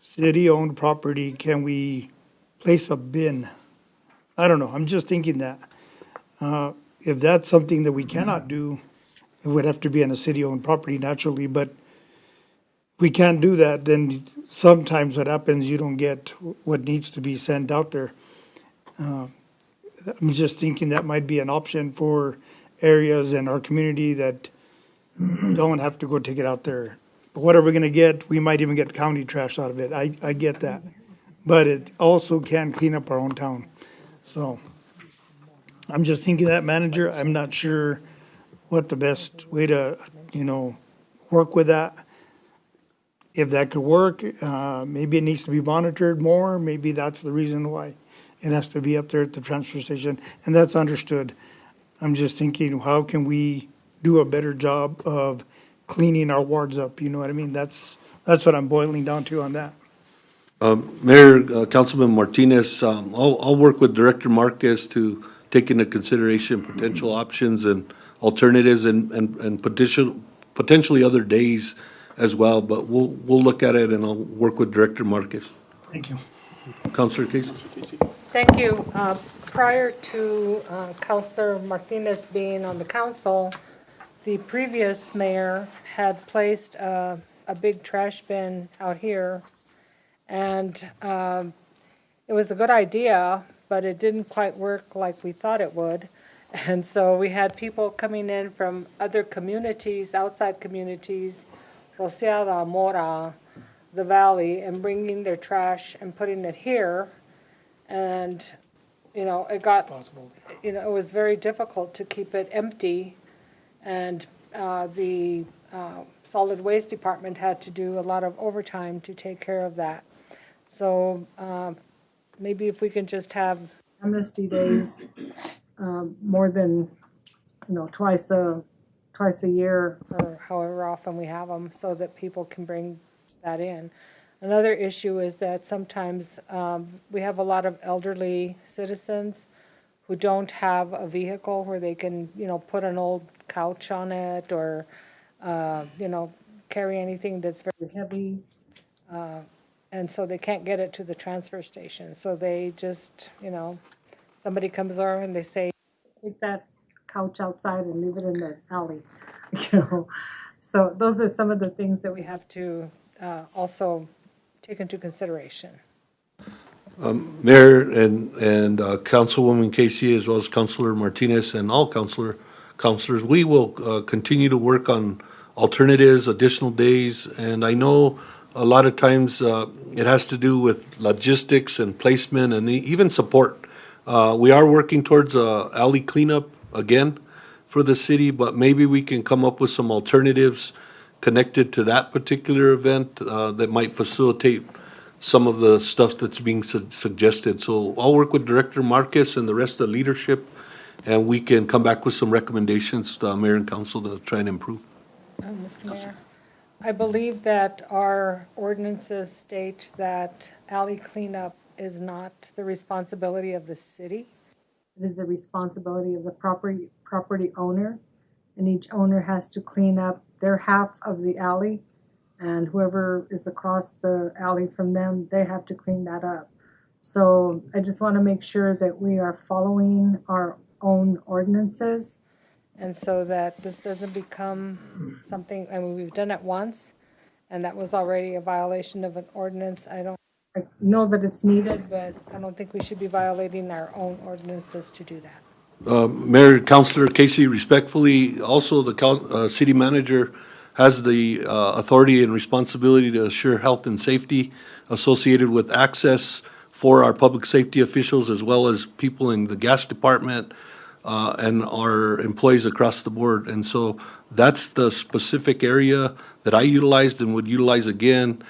city-owned property? Can we place a bin? I don't know. I'm just thinking that. If that's something that we cannot do, it would have to be on a city-owned property naturally, but if we can't do that, then sometimes what happens, you don't get what needs to be sent out there. I'm just thinking that might be an option for areas in our community that don't have to go take it out there. But what are we gonna get? We might even get county trash out of it. I get that. But it also can clean up our own town. So I'm just thinking that, manager, I'm not sure what the best way to, work with that. If that could work, maybe it needs to be monitored more. Maybe that's the reason why it has to be up there at the transfer station, and that's understood. I'm just thinking, how can we do a better job of cleaning our wards up? You know what I mean? That's what I'm boiling down to on that. Mayor, Councilman Martinez, I'll work with Director Marquez to take into consideration potential options and alternatives and potentially other days as well, but we'll look at it and I'll work with Director Marquez. Thank you. Councilor Casey? Thank you. Prior to Councilor Martinez being on the council, the previous mayor had placed a big trash bin out here. And it was a good idea, but it didn't quite work like we thought it would. And so we had people coming in from other communities, outside communities, Rosiada, Mora, the valley, and bringing their trash and putting it here. And, it got, it was very difficult to keep it empty. And the solid waste department had to do a lot of overtime to take care of that. So maybe if we can just have Amnesty days, more than, twice a year. or however often we have them, so that people can bring that in. Another issue is that sometimes we have a lot of elderly citizens who don't have a vehicle where they can, put an old couch on it or, carry anything that's very heavy. And so they can't get it to the transfer station. So they just, somebody comes over and they say, Take that couch outside and leave it in the alley, So those are some of the things that we have to also take into consideration. Mayor and Councilwoman Casey, as well as Councilor Martinez and all councilors, we will continue to work on alternatives, additional days, and I know a lot of times it has to do with logistics and placement and even support. We are working towards alley cleanup again for the city, but maybe we can come up with some alternatives connected to that particular event that might facilitate some of the stuff that's being suggested. So I'll work with Director Marquez and the rest of the leadership, and we can come back with some recommendations to Mayor and Council to try and improve. Mr. Mayor, I believe that our ordinances state that alley cleanup is not the responsibility of the city. It is the responsibility of the property owner, and each owner has to clean up their half of the alley, and whoever is across the alley from them, they have to clean that up. So I just want to make sure that we are following our own ordinances. And so that this doesn't become something, we've done it once, and that was already a violation of an ordinance. I know that it's needed, but I don't think we should be violating our own ordinances to do that. Mayor, Councilor Casey, respectfully, also the city manager has the authority and responsibility to assure health and safety associated with access for our public safety officials as well as people in the gas department and our employees across the board. And so that's the specific area that I utilized and would utilize again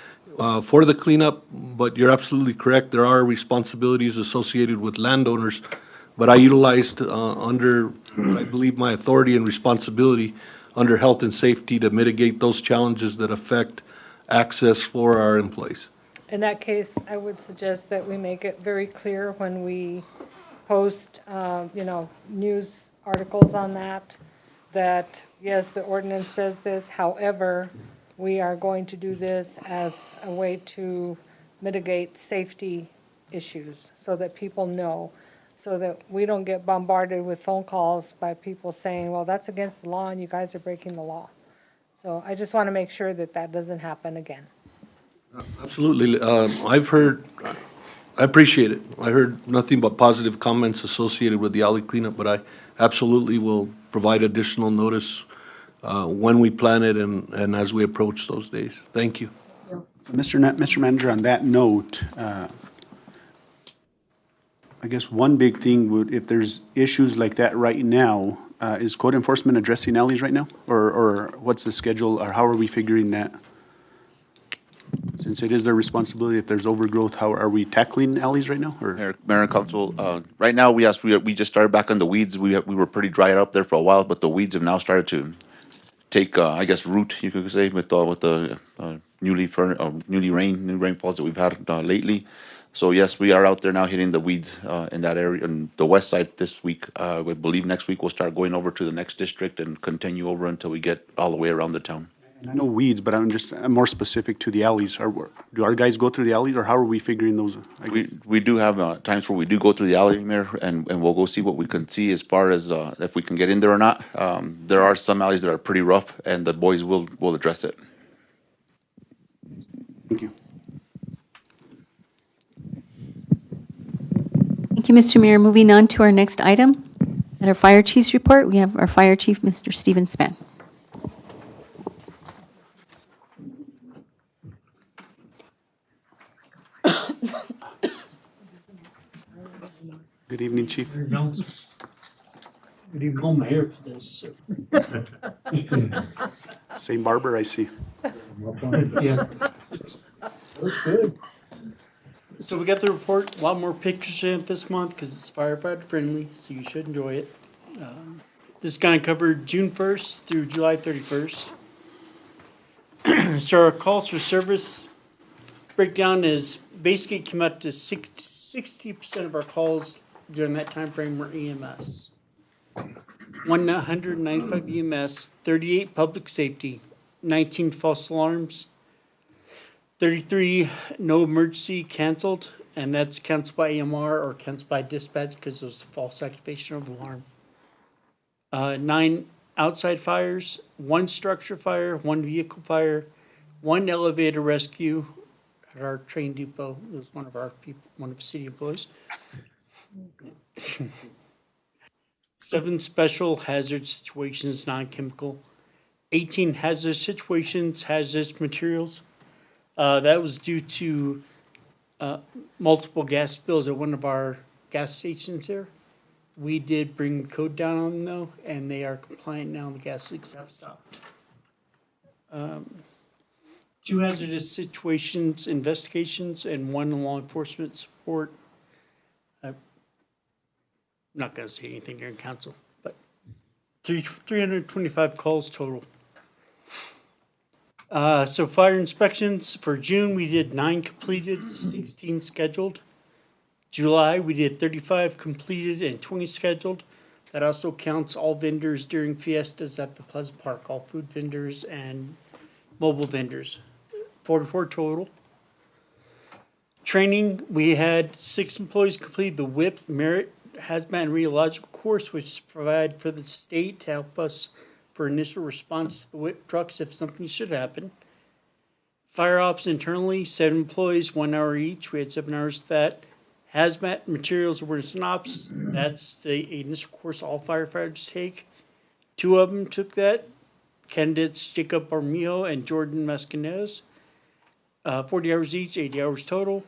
for the cleanup. But you're absolutely correct. There are responsibilities associated with landowners. But I utilized under, I believe, my authority and responsibility under health and safety to mitigate those challenges that affect access for our employees. In that case, I would suggest that we make it very clear when we post, news articles on that yes, the ordinance says this, however, we are going to do this as a way to mitigate safety issues so that people know, so that we don't get bombarded with phone calls by people saying, well, that's against the law and you guys are breaking the law. So I just want to make sure that that doesn't happen again. Absolutely. I appreciate it. I heard nothing but positive comments associated with the alley cleanup, but I absolutely will provide additional notice when we plan it and as we approach those days. Thank you. Mr. Manager, on that note, I guess one big thing would, if there's issues like that right now, is code enforcement addressing alleys right now? Or what's the schedule, or how are we figuring that? Since it is their responsibility, if there's overgrowth, how are we tackling alleys right now? Or Mayor and Council, right now, we just started back on the weeds. We were pretty dried up there for a while, but the weeds have now started to take, I guess, root, you could say, with the new rainfalls that we've had lately. So yes, we are out there now hitting the weeds in that area, on the west side this week. We believe next week we'll start going over to the next district and continue over until we get all the way around the town. I know weeds, but I'm more specific to the alleys. Do our guys go through the alleys, or how are we figuring those? We do have times where we do go through the alley, Mayor, and we'll go see what we can see as far as if we can get in there or not. There are some alleys that are pretty rough, and the boys will address it. Thank you. Thank you, Mr. Mayor. Moving on to our next item. At our fire chief's report, we have our fire chief, Mr. Stephen Span. Good evening, Chief. What do you call my hair for this? Same barber, I see. Yeah. That was good. So we got the report, a lot more pictures in it this month because it's firefighter friendly, so you should enjoy it. This kind of covered June 1st through July 31st. So our calls for service breakdown is basically came out to 60% of our calls during that time frame were EMS. 195 EMS, 38 public safety, 19 false alarms, 33 no emergency canceled, and that's canceled by AMR or canceled by dispatch because it was a false activation of alarm. 9 outside fires, 1 structure fire, 1 vehicle fire, 1 elevator rescue at our train depot. It was one of our people, one of the city employees. 7 special hazard situations, non-chemical. 18 hazardous situations, hazardous materials. That was due to multiple gas spills at one of our gas stations there. We did bring the code down on them though, and they are compliant now, and the gas leaks have stopped. 2 hazardous situations investigations and 1 law enforcement support. I'm not gonna say anything during council, but 325 calls total. So fire inspections for June, we did 9 completed, 16 scheduled. July, we did 35 completed and 20 scheduled. That also counts all vendors during fiestas at the Pleasant Park, all food vendors and mobile vendors. 44 total. Training, we had 6 employees complete the WIP Merit Hazmat and Radiological course, which is provided for the state to help us for initial response to the WIP trucks if something should happen. Fire ops internally, 7 employees, 1 hour each. We had 7 hours of that. Hazmat materials awareness and ops, that's the initial course all firefighters take. 2 of them took that. Candidates Jacob Armillo and Jordan Mascanes. 40 hours each, 80 hours total.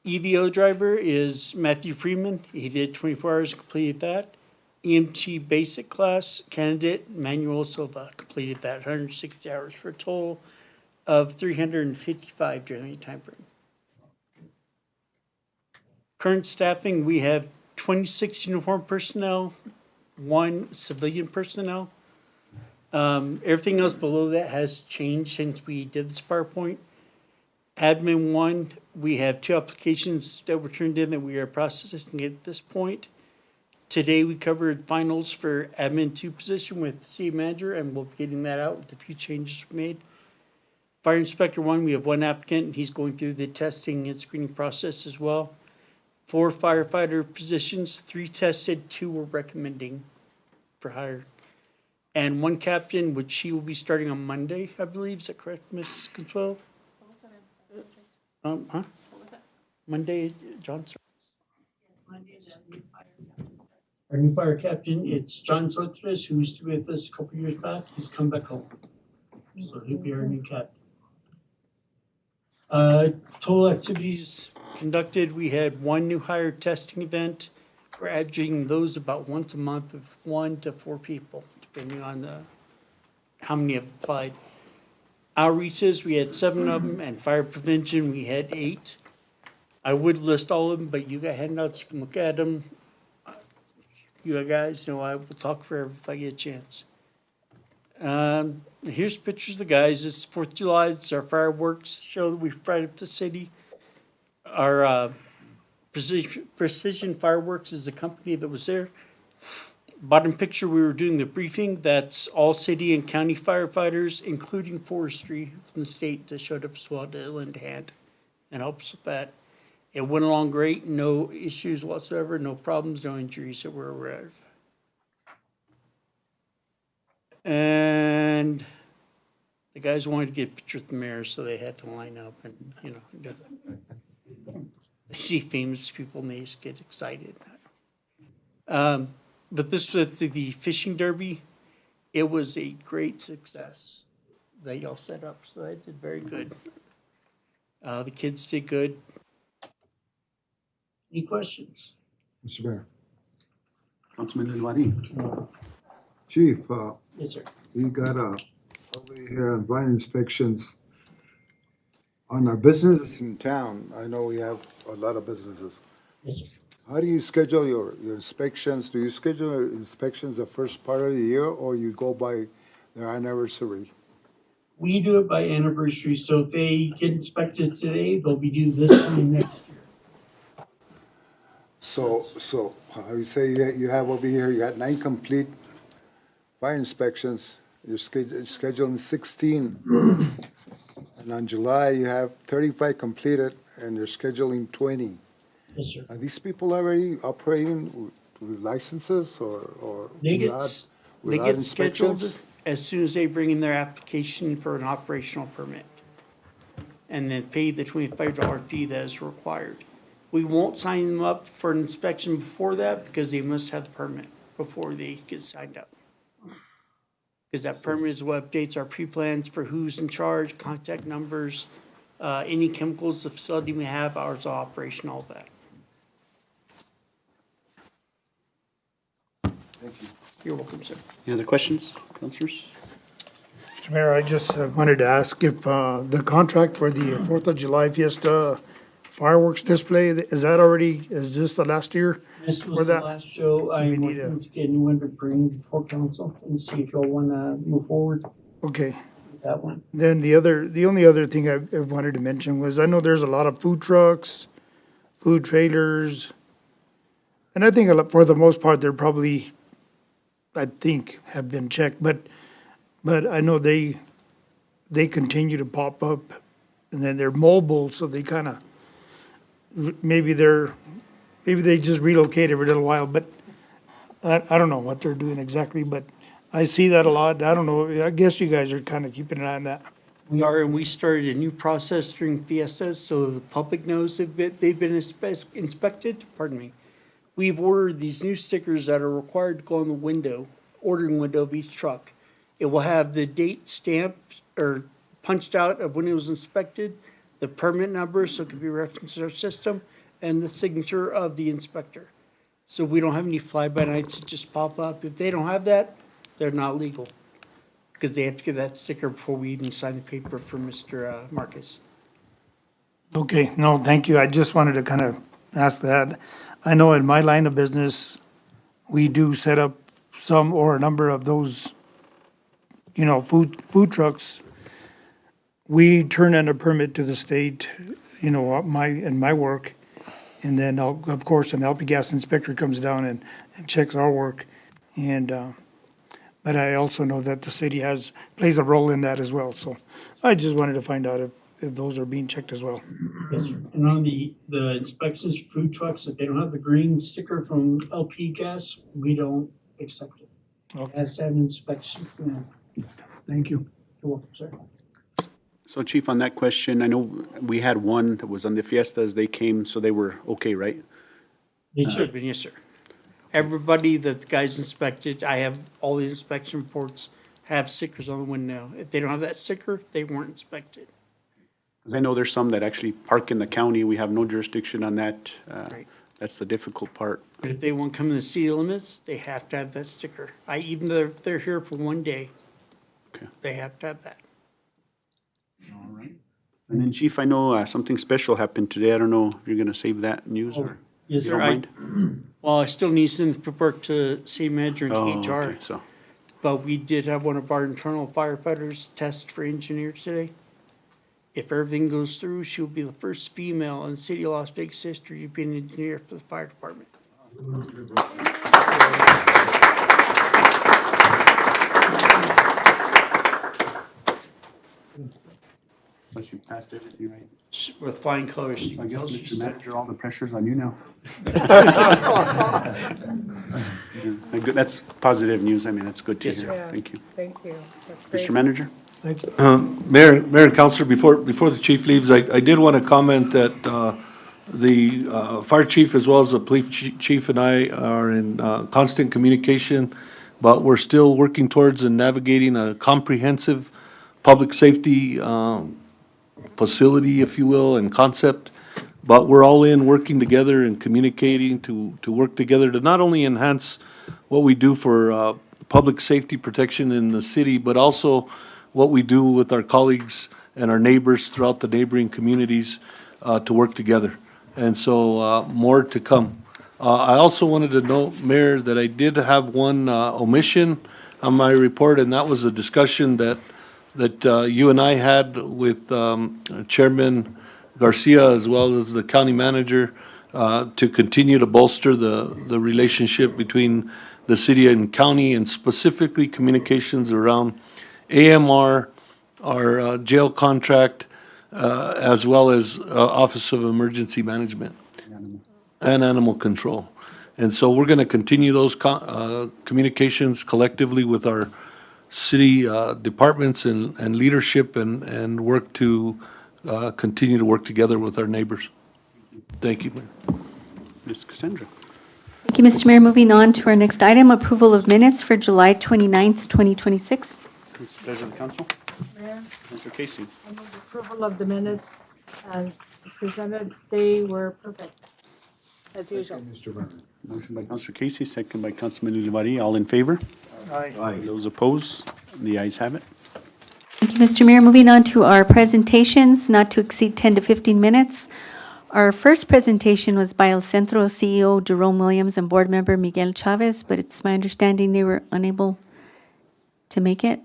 EVO driver is Matthew Freeman. He did 24 hours and completed that. EMT basic class candidate Manuel Silva completed that, 160 hours for a total of 355 during the time frame. Current staffing, we have 26 uniformed personnel, 1 civilian personnel. Everything else below that has changed since we did this PowerPoint. Admin 1, we have 2 applications that were turned in that we are processing at this point. Today, we covered finals for admin 2 position with the city manager, and we'll be getting that out with a few changes made. Fire inspector 1, we have 1 applicant, and he's going through the testing and screening process as well. 4 firefighter positions, 3 tested, 2 we're recommending for hire. And 1 captain, which he will be starting on Monday, I believe. Is that correct, Ms. Consuelo? What was that? Monday, John. Yes, Monday, the new fire captain starts. Our new fire captain, it's John Sotres, who used to be with us a couple years back. He's come back home. So he'll be our new captain. Total activities conducted, we had 1 new hire testing event. We're averaging those about once a month of 1 to 4 people, depending on how many have applied. Outreaches, we had 7 of them, and fire prevention, we had 8. I would list all of them, but you got handouts, you can look at them. You guys know I will talk forever if I get a chance. Here's pictures of the guys. It's 4th of July. It's our fireworks show that we provided for the city. Our Precision Fireworks is the company that was there. Bottom picture, we were doing the briefing. That's all city and county firefighters, including forestry from the state that showed up as well to lend a hand and helps with that. It went along great, no issues whatsoever, no problems, no injuries that we're aware of. And the guys wanted to get a picture with the mayor, so they had to line up and, do that. They see famous people and they just get excited. But this was the fishing derby. It was a great success that y'all set up, so they did very good. The kids did good. Any questions? Mr. Mayor. Councilman Elwani. Chief, Yes, sir. we got over here on blind inspections on our businesses in town. I know we have a lot of businesses. Yes, sir. How do you schedule your inspections? Do you schedule your inspections the first part of the year, or you go by their anniversary? We do it by anniversary, so if they get inspected today, they'll be due this time next year. So how you say you have over here, you got 9 complete fire inspections, you're scheduling 16. And on July, you have 35 completed, and you're scheduling 20. Yes, sir. Are these people already operating with licenses or They without get inspections? scheduled as soon as they bring in their application for an operational permit. And then pay the $25 fee that is required. We won't sign them up for an inspection before that because they must have the permit before they get signed up. Because that permit is what updates our pre-plans for who's in charge, contact numbers, any chemicals the facility may have, hours of operation, all that. Thank you. You're welcome, sir. Any other questions, councilors? Mr. Mayor, I just wanted to ask if the contract for the 4th of July Fiesta fireworks display, is this the last year? This For was the that? last show. So we I'm need working to get a new one to bring before council and see if y'all wanna move forward Okay. with that one. Then the only other thing I wanted to mention was, I know there's a lot of food trucks, food trailers, and I think for the most part, they're probably, I think, have been checked, but I know they continue to pop up, and then they're mobile, so they kind of, maybe they just relocate every little while, but I don't know what they're doing exactly, but I see that a lot. I don't know, I guess you guys are kind of keeping an eye on that. We are, and we started a new process during Fiestas, so the public knows they've been inspected, pardon me. We've ordered these new stickers that are required to go on the window, ordering window of each truck. It will have the date stamped or punched out of when it was inspected, the permit number, so it can be referenced in our system, and the signature of the inspector. So we don't have any fly-by-nights that just pop up. If they don't have that, they're not legal, because they have to get that sticker before we even sign the paper for Mr. Marcus. Okay, no, thank you. I just wanted to kind of ask that. I know in my line of business, we do set up some or a number of those, food trucks. We turn in a permit to the state, in my work. And then, of course, an LP gas inspector comes down and checks our work. But I also know that the city plays a role in that as well. So I just wanted to find out if those are being checked as well. Yes, sir. And on the inspections for food trucks, if they don't have the green sticker from LP Gas, we don't accept it. It has to have an inspection from them. Thank you. You're welcome, sir. So Chief, on that question, I know we had one that was on the Fiestas, they came, so they were okay, right? They should have been, yes, sir. Everybody that the guys inspected, I have all the inspection reports, have stickers on the window. If they don't have that sticker, they weren't inspected. Because I know there's some that actually park in the county, we have no jurisdiction on that. Right. That's the difficult part. But if they want to come in the city limits, they have to have that sticker. Even though they're here for one day, Okay. they have to have that. All right. And then Chief, I know something special happened today. I don't know if you're going to save that news or? Yes, you sir. don't mind? Well, I still need to send the paperwork to city manager and Oh, HR. okay, so, But we did have one of our internal firefighters test for engineer today. If everything goes through, she will be the first female in the city of Las Vegas history to be an engineer for the fire department. so she passed everything, right? With flying colors. I guess, Mr. Manager, all the pressure's on you now. That's positive news. I mean, that's good to Yes, hear. sir. Thank you. Thank you. That's great. Mr. Manager? Thank you. Mayor and Councilor, before the chief leaves, I did want to comment that The fire chief as well as the police chief and I are in constant communication, but we're still working towards and navigating a comprehensive public safety facility, if you will, and concept. But we're all in working together and communicating to work together to not only enhance what we do for public safety protection in the city, but also what we do with our colleagues and our neighbors throughout the neighboring communities to work together. And so more to come. I also wanted to note, Mayor, that I did have one omission on my report, and that was a discussion that you and I had with Chairman Garcia as well as the county manager to continue to bolster the relationship between the city and county, and specifically communications around AMR, our jail contract, as well as Office of Emergency Management and Animal Control. And so we're going to continue those communications collectively with our city departments and leadership and work to continue to work together with our neighbors. Thank you, Mayor. Ms. Cassandra. Thank you, Mr. Mayor. Moving on to our next item, approval of minutes for July 29th, 2026. It's the pleasure of the council. Mayor, Mr. Casey. I move approval of the minutes as presented. They were perfect, as usual. Motion by Councilor Casey, second by Councilman Olivari. All in favor? Aye. Those opposed? The ayes have it. Thank you, Mr. Mayor. Moving on to our presentations, not to exceed 10 to 15 minutes. Our first presentation was by El Centro CEO Jerome Williams and board member Miguel Chavez, but it's my understanding they were unable to make it.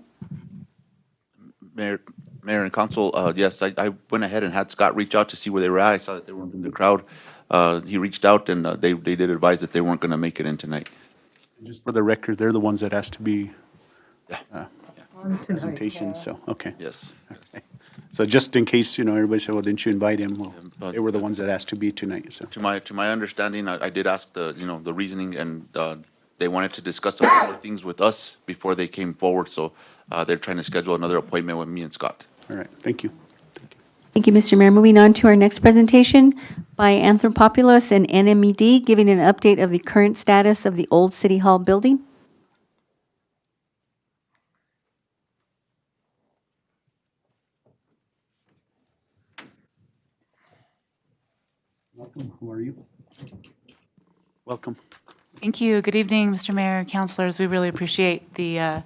Mayor and council, yes, I went ahead and had Scott reach out to see where they were at. I saw that they weren't in the crowd. He reached out and they did advise that they weren't going to make it in tonight. Just for the record, they're the ones that asked to be On tonight. presentation, so, okay. Yes. Okay. So just in case, everybody said, well, didn't you invite him? Well, they were the ones that asked to be tonight, so. To my understanding, I did ask the reasoning, and they wanted to discuss a few more things with us before they came forward, so they're trying to schedule another appointment with me and Scott. All right, thank you. Thank you, Mr. Mayor. Moving on to our next presentation by Anthropopoulos and NMED, giving an update of the current status of the old City Hall building. Welcome, who are you? Welcome. Thank you. Good evening, Mr. Mayor, councilors. We really appreciate the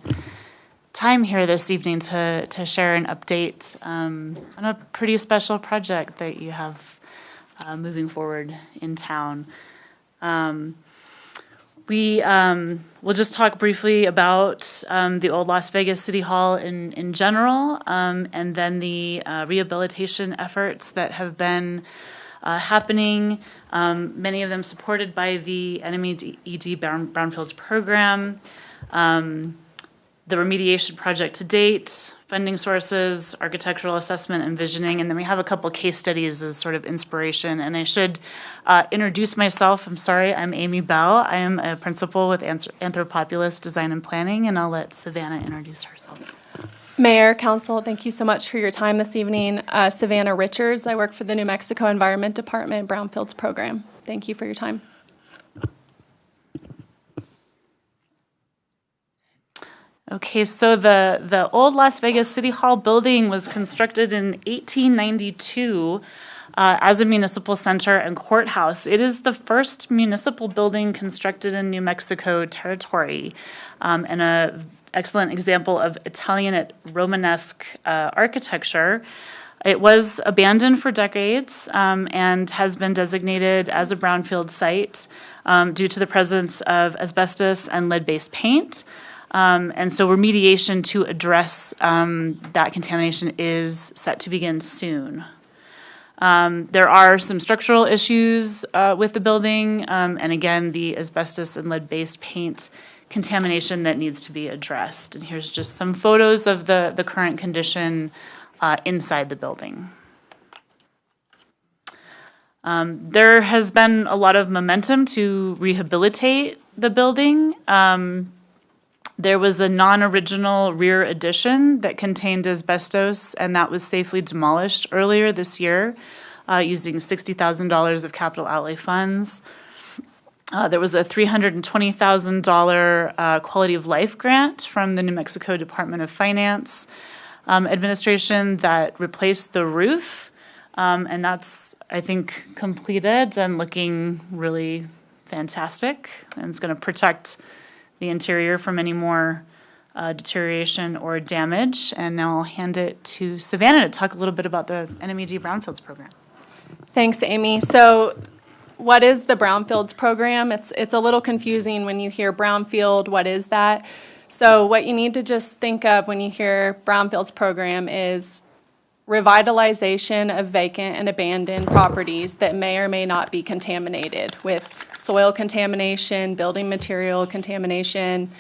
time here this evening to share an update on a pretty special project that you have moving forward in town. We will just talk briefly about the old Las Vegas City Hall in general, and then the rehabilitation efforts that have been happening, many of them supported by the NMED Brownfields program, the remediation project to date, funding sources, architectural assessment and visioning, and then we have a couple case studies as sort of inspiration. And I should introduce myself. I'm sorry, I'm Amy Bell. I am a principal with Anthropopoulos Design and Planning, and I'll let Savannah introduce herself. Mayor, Council, thank you so much for your time this evening. Savannah Richards, I work for the New Mexico Environment Department Brownfields Program. Thank you for your time. Okay, so the old Las Vegas City Hall building was constructed in 1892 as a municipal center and courthouse. It is the first municipal building constructed in New Mexico territory, and an excellent example of Italian Romanesque architecture. It was abandoned for decades and has been designated as a brownfield site due to the presence of asbestos and lead-based paint. And so remediation to address that contamination is set to begin soon. There are some structural issues with the building, and again, the asbestos and lead-based paint contamination that needs to be addressed. And here's just some photos of the current condition inside the building. There has been a lot of momentum to rehabilitate the building. There was a non-original rear addition that contained asbestos, and that was safely demolished earlier this year. using $60,000 of capital outlay funds. There was a $320,000 quality of life grant from the New Mexico Department of Finance administration that replaced the roof. And that's, I think, completed and looking really fantastic. And it's going to protect the interior from any more deterioration or damage. And now I'll hand it to Savannah to talk a little bit about the NMED Brownfields program. Thanks, Amy. So what is the Brownfields program? It's a little confusing when you hear brownfield. What is that? So what you need to just think of when you hear Brownfields program is revitalization of vacant and abandoned properties that may or may not be contaminated with soil contamination, building material contamination,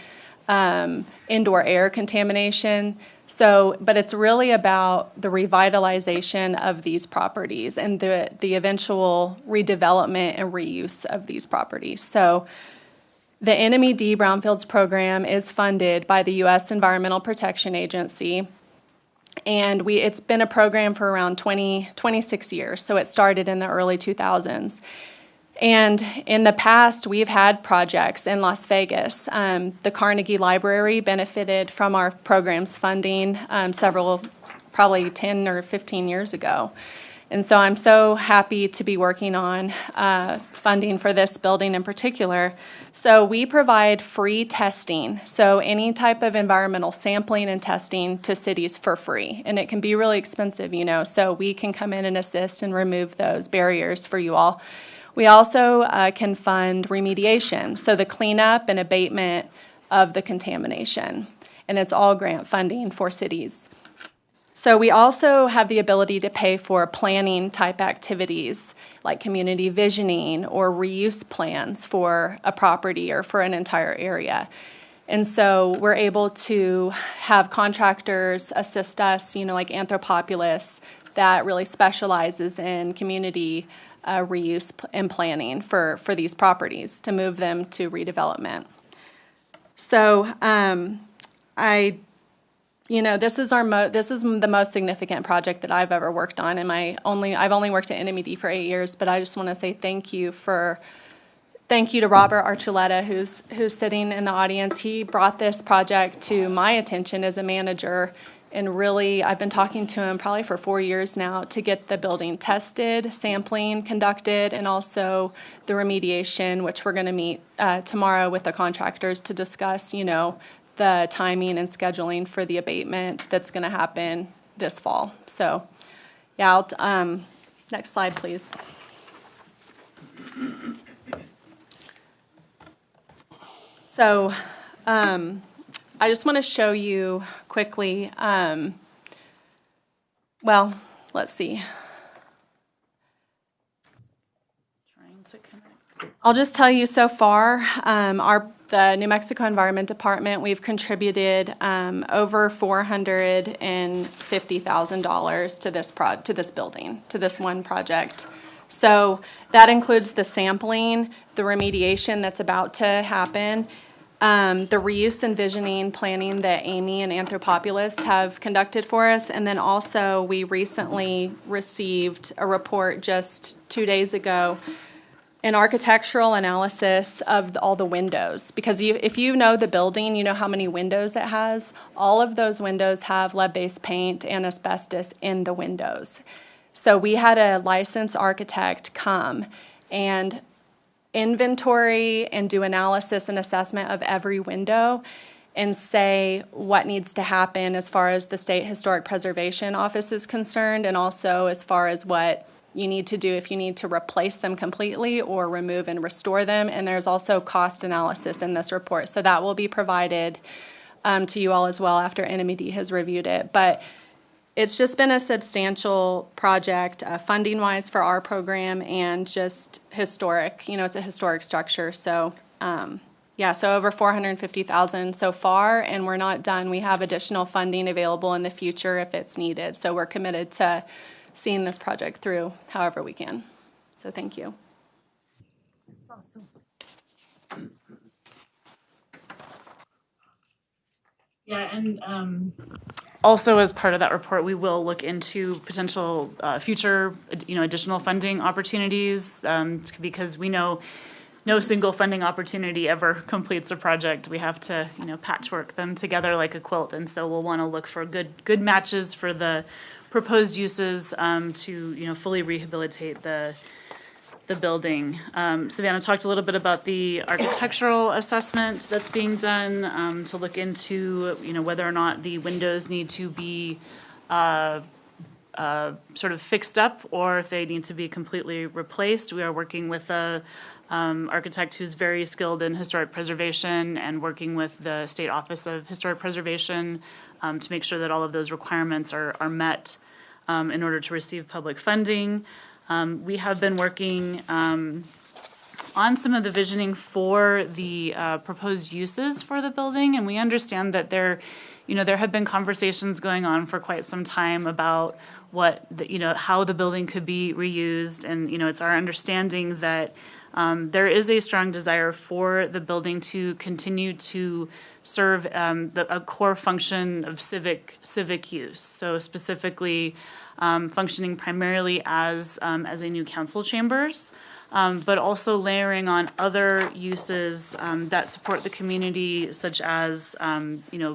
indoor air contamination. So, but it's really about the revitalization of these properties and the eventual redevelopment and reuse of these properties. So the NMED Brownfields program is funded by the U.S. Environmental Protection Agency. And it's been a program for around 26 years. So it started in the early 2000s. And in the past, we've had projects in Las Vegas. The Carnegie Library benefited from our program's funding probably 10 or 15 years ago. And so I'm so happy to be working on funding for this building in particular. So we provide free testing, so any type of environmental sampling and testing to cities for free. And it can be really expensive, so we can come in and assist and remove those barriers for you all. We also can fund remediation, so the cleanup and abatement of the contamination. And it's all grant funding for cities. So we also have the ability to pay for planning type activities like community visioning or reuse plans for a property or for an entire area. And so we're able to have contractors assist us, like Anthropopoulos, that really specializes in community reuse and planning for these properties to move them to redevelopment. So this is the most significant project that I've ever worked on, and I've only worked at NMED for 8 years. But I just want to say thank you to Robert Archuleta, who's sitting in the audience. He brought this project to my attention as a manager, and really I've been talking to him probably for 4 years now to get the building tested, sampling conducted, and also the remediation, which we're going to meet tomorrow with the contractors to discuss, the timing and scheduling for the abatement that's going to happen this fall. So, yeah, next slide, please. So, I just want to show you quickly, let's see. I'll just tell you so far, the New Mexico Environment Department, we've contributed over $450,000 to this building, to this one project. So that includes the sampling, the remediation that's about to happen, the reuse and visioning planning that Amy and Anthropopoulos have conducted for us, and then also we recently received a report just 2 days ago, an architectural analysis of all the windows. Because if you know the building, you know how many windows it has. All of those windows have lead-based paint and asbestos in the windows. So we had a licensed architect come and inventory and do analysis and assessment of every window and say what needs to happen as far as the State Historic Preservation Office is concerned, and also as far as what you need to do if you need to replace them completely or remove and restore them. And there's also cost analysis in this report. So that will be provided to you all as well after NMED has reviewed it. But it's just been a substantial project funding-wise for our program and just historic. It's a historic structure. So, so over $450,000 so far, and we're not done. We have additional funding available in the future if it's needed. So we're committed to seeing this project through however we can. So thank you. That's awesome. Yeah, and Also, as part of that report, we will look into potential future, additional funding opportunities, because we know no single funding opportunity ever completes a project. We have to, patchwork them together like a quilt, and so we'll want to look for good matches for the proposed uses to, fully rehabilitate the building. Savannah talked a little bit about the architectural assessment that's being done to look into, whether or not the windows need to be sort of fixed up or if they need to be completely replaced. We are working with a architect who's very skilled in historic preservation and working with the State Office of Historic Preservation to make sure that all of those requirements are met in order to receive public funding. We have been working on some of the visioning for the proposed uses for the building, and we understand that there have been conversations going on for quite some time about how the building could be reused, and it's our understanding that there is a strong desire for the building to continue to serve a core function of civic use. So specifically, functioning primarily as a new council chambers, but also layering on other uses that support the community, such as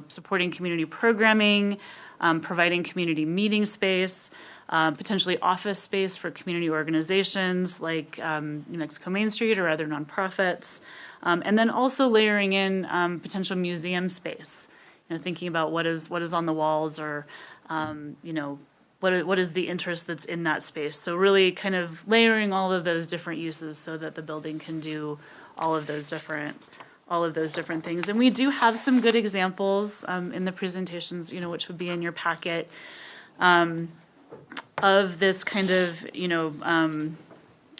supporting community programming, providing community meeting space, potentially office space for community organizations like New Mexico Main Street or other nonprofits, and then also layering in potential museum space. Thinking about what is on the walls, or what is the interest that's in that space. So really kind of layering all of those different uses so that the building can do all of those different things. And we do have some good examples in the presentations, which would be in your packet, of this kind of,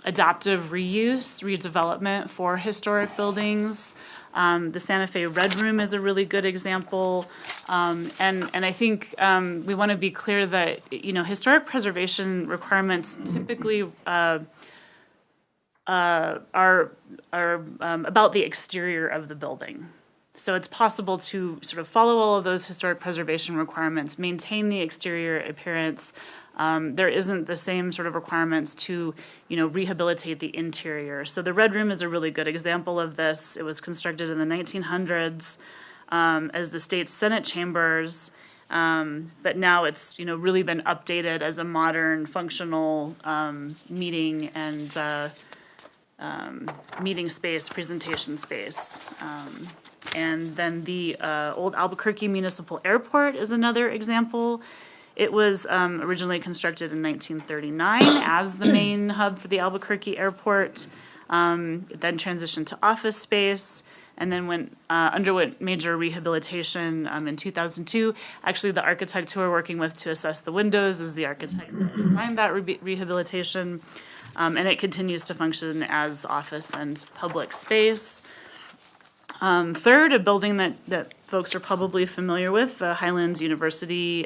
adaptive reuse, redevelopment for historic buildings. The Santa Fe Red Room is a really good example. And I think we want to be clear that, historic preservation requirements typically are about the exterior of the building. So it's possible to sort of follow all of those historic preservation requirements, maintain the exterior appearance. There isn't the same sort of requirements to, rehabilitate the interior. So the Red Room is a really good example of this. It was constructed in the 1900s as the state's Senate chambers, but now it's, really been updated as a modern, functional meeting and meeting space, presentation space. And then the old Albuquerque Municipal Airport is another example. It was originally constructed in 1939 as the main hub for the Albuquerque Airport. It then transitioned to office space, and then underwent major rehabilitation in 2002. Actually, the architect who we're working with to assess the windows is the architect that designed that rehabilitation, and it continues to function as office and public space. Third, a building that folks are probably familiar with, the Highlands University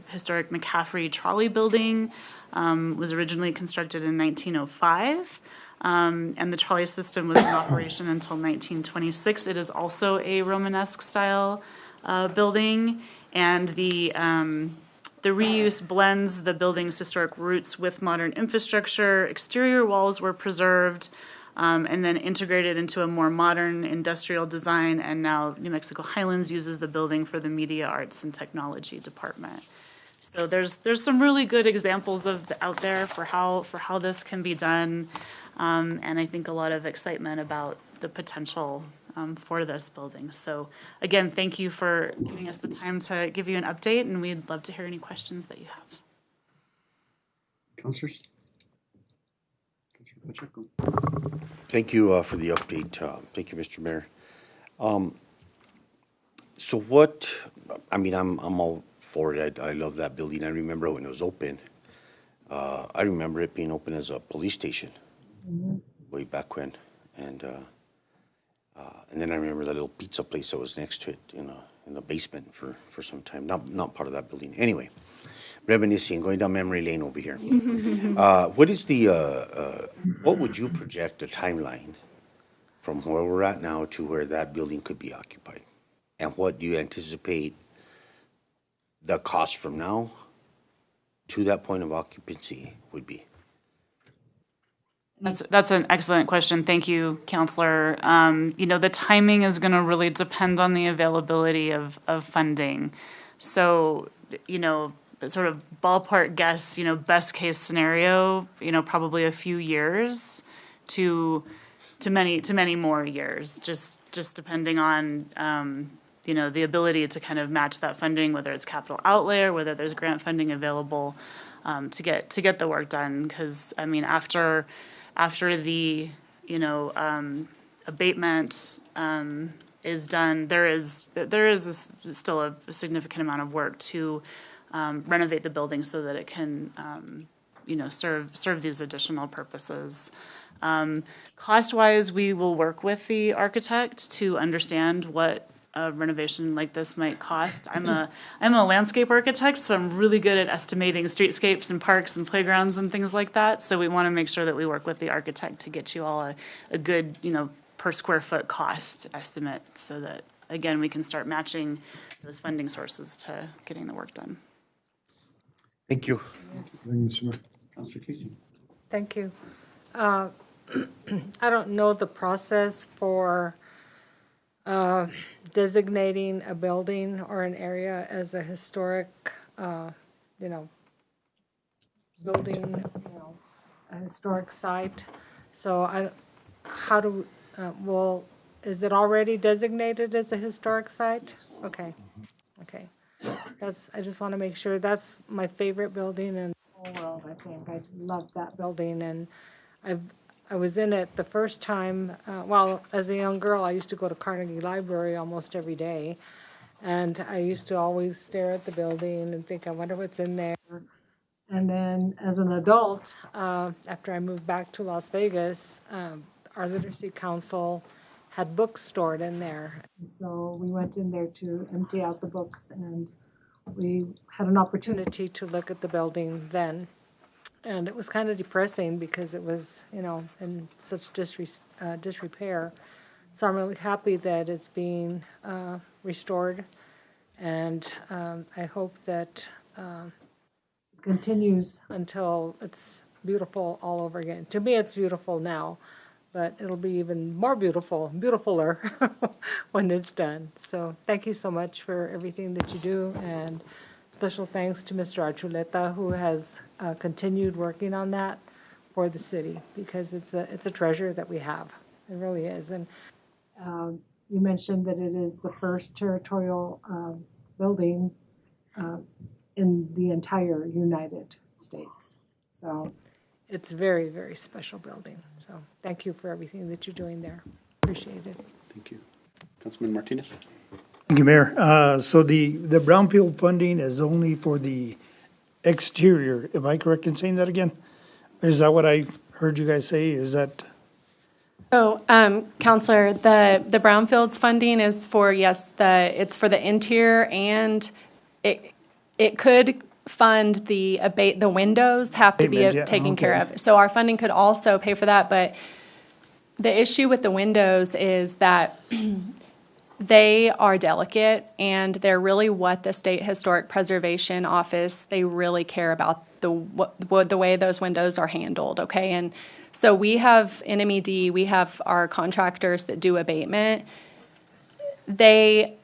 Historic McCaffrey Trolley Building, was originally constructed in 1905, and the trolley system was in operation until 1926. It is also a Romanesque style building, and the reuse blends the building's historic roots with modern infrastructure. Exterior walls were preserved, and then integrated into a more modern industrial design, and now New Mexico Highlands uses the building for the Media Arts and Technology Department. So there's some really good examples out there for how this can be done, and I think a lot of excitement about the potential for this building. So again, thank you for giving us the time to give you an update, and we'd love to hear any questions that you have. Councilors? Councilor Pacheco. Thank you for the update. Thank you, Mr. Mayor. So what, I'm all for it. I love that building. I remember when it was open. I remember it being open as a police station way back when. And then I remember that little pizza place that was next to it in the basement for some time. Not part of that building. Anyway, reminiscing, going down memory lane over here. What is what would you project a timeline from where we're at now to where that building could be occupied? And what do you anticipate the cost from now to that point of occupancy would be? That's an excellent question. Thank you, Counselor. The timing is going to really depend on the availability of funding. So, sort of ballpark guess, best case scenario, probably a few years to many more years, just depending on, the ability to kind of match that funding, whether it's capital outlay or whether there's grant funding available to get the work done. Because, after the, abatement is done, there is still a significant amount of work to renovate the building so that it can, serve these additional purposes. Cost-wise, we will work with the architect to understand what a renovation like this might cost. I'm a landscape architect, so I'm really good at estimating streetscapes and parks and playgrounds and things like that. So we want to make sure that we work with the architect to get you all a good, per square foot cost estimate so that, again, we can start matching those funding sources to getting the work done. Thank you. Councilor Casey. Thank you. I don't know the process for designating a building or an area as a historic, building, a historic site. So is it already designated as a historic site? Okay. I just want to make sure. That's my favorite building in the whole world, I think. I love that building, and I was in it the first time, as a young girl, I used to go to Carnegie Library almost every day. And I used to always stare at the building and think, I wonder what's in there. And then as an adult, after I moved back to Las Vegas, our Literacy Council had books stored in there. And so we went in there to empty out the books, and we had an opportunity to look at the building then. And it was kind of depressing because it was, in such disrepair. So I'm really happy that it's being restored. And I hope that it continues until it's beautiful all over again. To me, it's beautiful now, but it'll be even more beautifuler when it's done. So thank you so much for everything that you do. And special thanks to Mr. Archuleta, who has continued working on that for the city, because it's a treasure that we have. It really is. And you mentioned that it is the first territorial building in the entire United States. So it's very, very special building. So thank you for everything that you're doing there. Appreciate it. Thank you. Councilman Martinez. Thank you, Mayor. So the brownfield funding is only for the exterior. Am I correct in saying that again? Is that what I heard you guys say? Is that? So, Counselor, the brownfields funding is for, it's for the interior, and it could fund the windows have to be taken care of. So our funding could also pay for that, but the issue with the windows is that they are delicate, and they're really what the State Historic Preservation Office, they really care about the way those windows are handled, okay? And so we have NMED, we have our contractors that do abatement. They,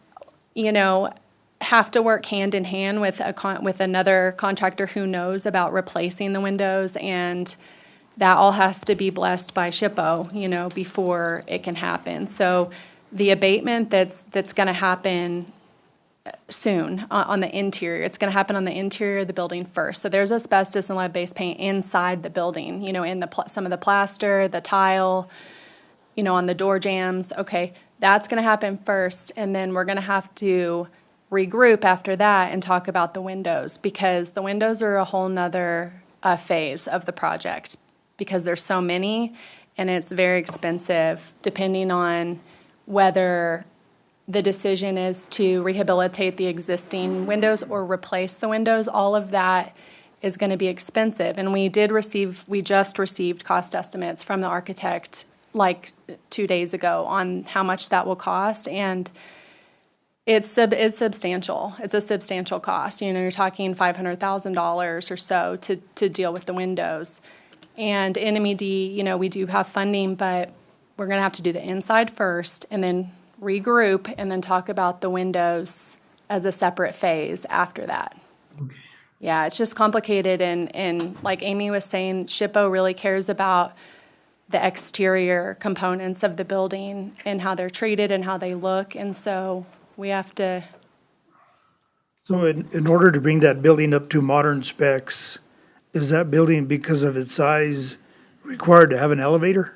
have to work hand in hand with another contractor who knows about replacing the windows, and that all has to be blessed by SHPO, before it can happen. So the abatement that's going to happen soon on the interior, it's going to happen on the interior of the building first. So there's asbestos and lead-based paint inside the building, in some of the plaster, the tile, on the door jambs. Okay, that's going to happen first, and then we're going to have to regroup after that and talk about the windows, because the windows are a whole nother phase of the project, because there's so many and it's very expensive, depending on whether the decision is to rehabilitate the existing windows or replace the windows. All of that is going to be expensive. And we just received cost estimates from the architect like 2 days ago on how much that will cost. And It's substantial. It's a substantial cost. You know, you're talking $500,000 or so to deal with the windows. And NMED, you know, we do have funding, but we're going to have to do the inside first and then regroup and then talk about the windows as a separate phase after that. Okay. Yeah, it's just complicated. And like Amy was saying, SHPO really cares about the exterior components of the building and how they're treated and how they look. And so we have to. So in order to bring that building up to modern specs, is that building, because of its size, required to have an elevator?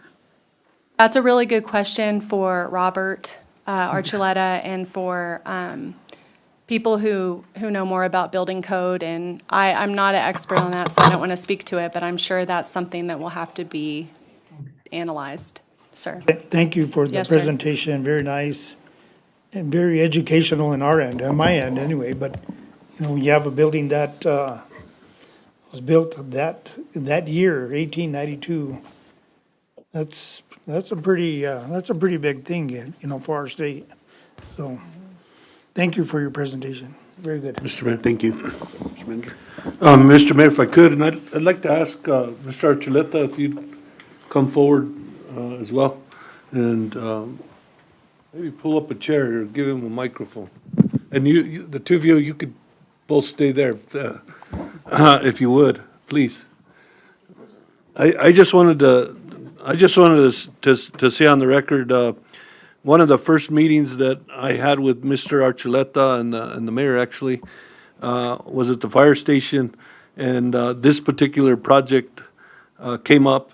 That's a really good question for Robert Archuleta and for people who know more about building code. And I'm not an expert on that, so I don't want to speak to it, but I'm sure that's something that will have to be analyzed, sir. Thank you for the Yes, sir. presentation. Very nice and very educational on our end, on my end anyway. But, you know, when you have a building that was built that year, 1892, that's a pretty big thing, you know, for our state. So, thank you for your presentation. Very good. Mr. Mayor. Thank you. Mr. Manager. Mr. Mayor, if I could, and I'd like to ask Mr. Archuleta if you'd come forward as well, and maybe pull up a chair or give him a microphone. And you the two of you could both stay there if you would, please. I just wanted to say on the record, one of the first meetings that I had with Mr. Archuleta and the mayor actually was at the fire station, and this particular project came up.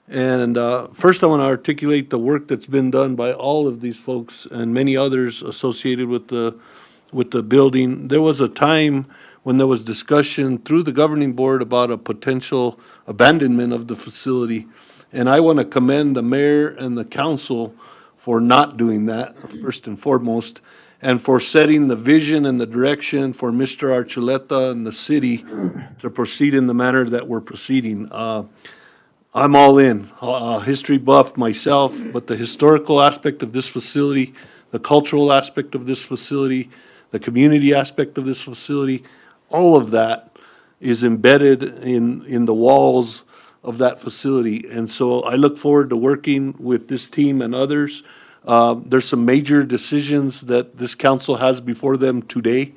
And first, I want to articulate the work that's been done by all of these folks and many others associated with the building. There was a time when there was discussion through the governing board about a potential abandonment of the facility. And I want to commend the mayor and the council for not doing that, first and foremost, and for setting the vision and the direction for Mr. Archuleta and the city to proceed in the manner that we're proceeding. I'm all in, history buff myself, but the historical aspect of this facility, the cultural aspect of this facility, the community aspect of this facility, all of that is embedded in the walls of that facility. And so I look forward to working with this team and others. There's some major decisions that this council has before them today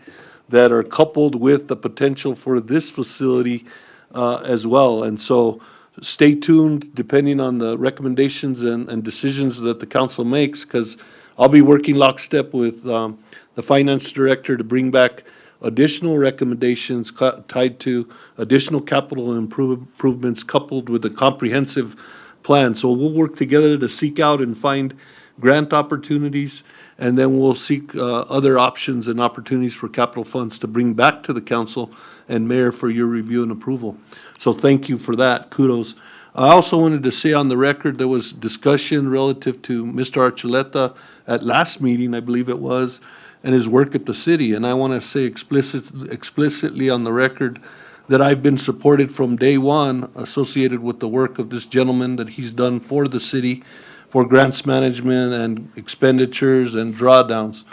that are coupled with the potential for this facility as well. And so stay tuned depending on the recommendations and decisions that the council makes, because I'll be working lockstep with the finance director to bring back additional recommendations tied to additional capital improvements coupled with a comprehensive plan. So we'll work together to seek out and find grant opportunities, and then we'll seek other options and opportunities for capital funds to bring back to the council and mayor for your review and approval. So thank you for that. Kudos. I also wanted to say on the record, there was discussion relative to Mr. Archuleta at last meeting, I believe it was, and his work at the city. And I want to say explicitly on the record that I've been supported from day one associated with the work of this gentleman that he's done for the city, for grants management and expenditures and drawdowns.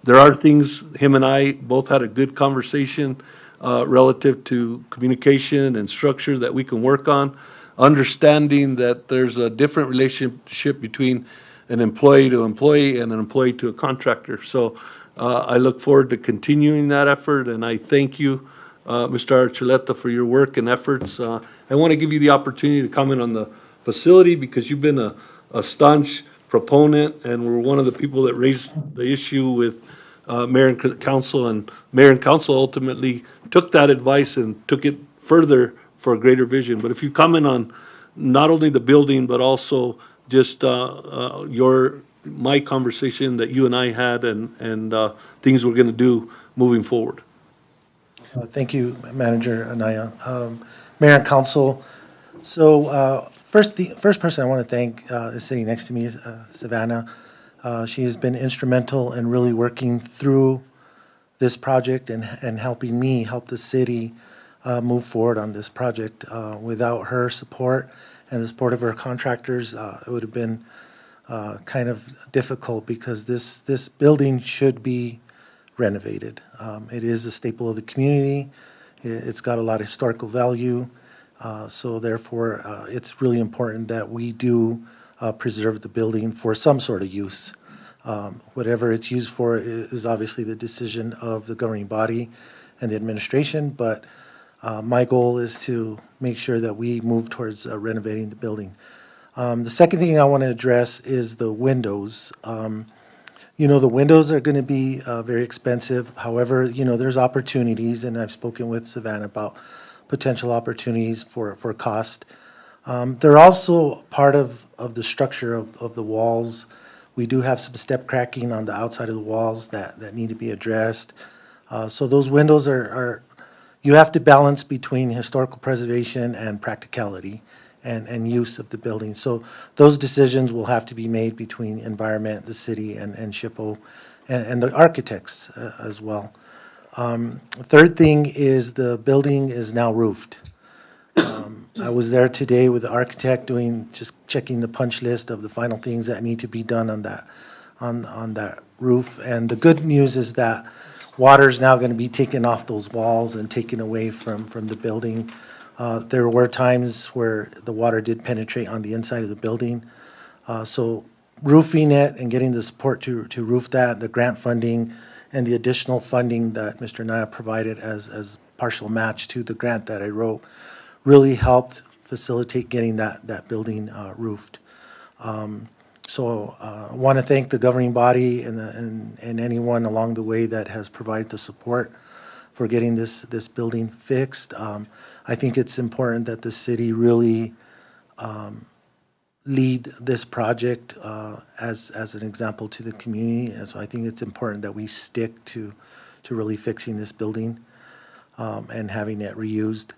There are things, him and I both had a good conversation relative to communication and structure that we can work on, understanding that there's a different relationship between an employee to employee and an employee to a contractor. So I look forward to continuing that effort, and I thank you, Mr. Archuleta, for your work and efforts. I want to give you the opportunity to comment on the facility, because you've been a staunch proponent and were one of the people that raised the issue with mayor and council, and mayor and council ultimately took that advice and took it further for a greater vision. But if you comment on not only the building, but also just my conversation that you and I had and things we're going to do moving forward. Thank you, Manager Anaya. Mayor and Council, so the first person I want to thank is sitting next to me is Savannah. She has been instrumental in really working through this project and helping me help the city move forward on this project. Without her support and the support of her contractors, it would have been kind of difficult, because this building should be renovated. It is a staple of the community. It's got a lot of historical value. So therefore, it's really important that we do preserve the building for some sort of use. Whatever it's used for is obviously the decision of the governing body and the administration, but my goal is to make sure that we move towards renovating the building. The second thing I want to address is the windows. The windows are going to be very expensive. However, there's opportunities, and I've spoken with Savannah about potential opportunities for cost. They're also part of the structure of the walls. We do have some step cracking on the outside of the walls that need to be addressed. So those windows you have to balance between historical preservation and practicality and use of the building. So those decisions will have to be made between environment, the city, and SHPO, and the architects as well. Third thing is the building is now roofed. I was there today with the architect just checking the punch list of the final things that need to be done on that roof. And the good news is that water is now going to be taken off those walls and taken away from the building. There were times where the water did penetrate on the inside of the building. So roofing it and getting the support to roof that, the grant funding, and the additional funding that Mr. Naya provided as partial match to the grant that I wrote really helped facilitate getting that building roofed. So I want to thank the governing body and anyone along the way that has provided the support for getting this building fixed. I think it's important that the city really lead this project as an example to the community. And so I think it's important that we stick to really fixing this building and having it reused.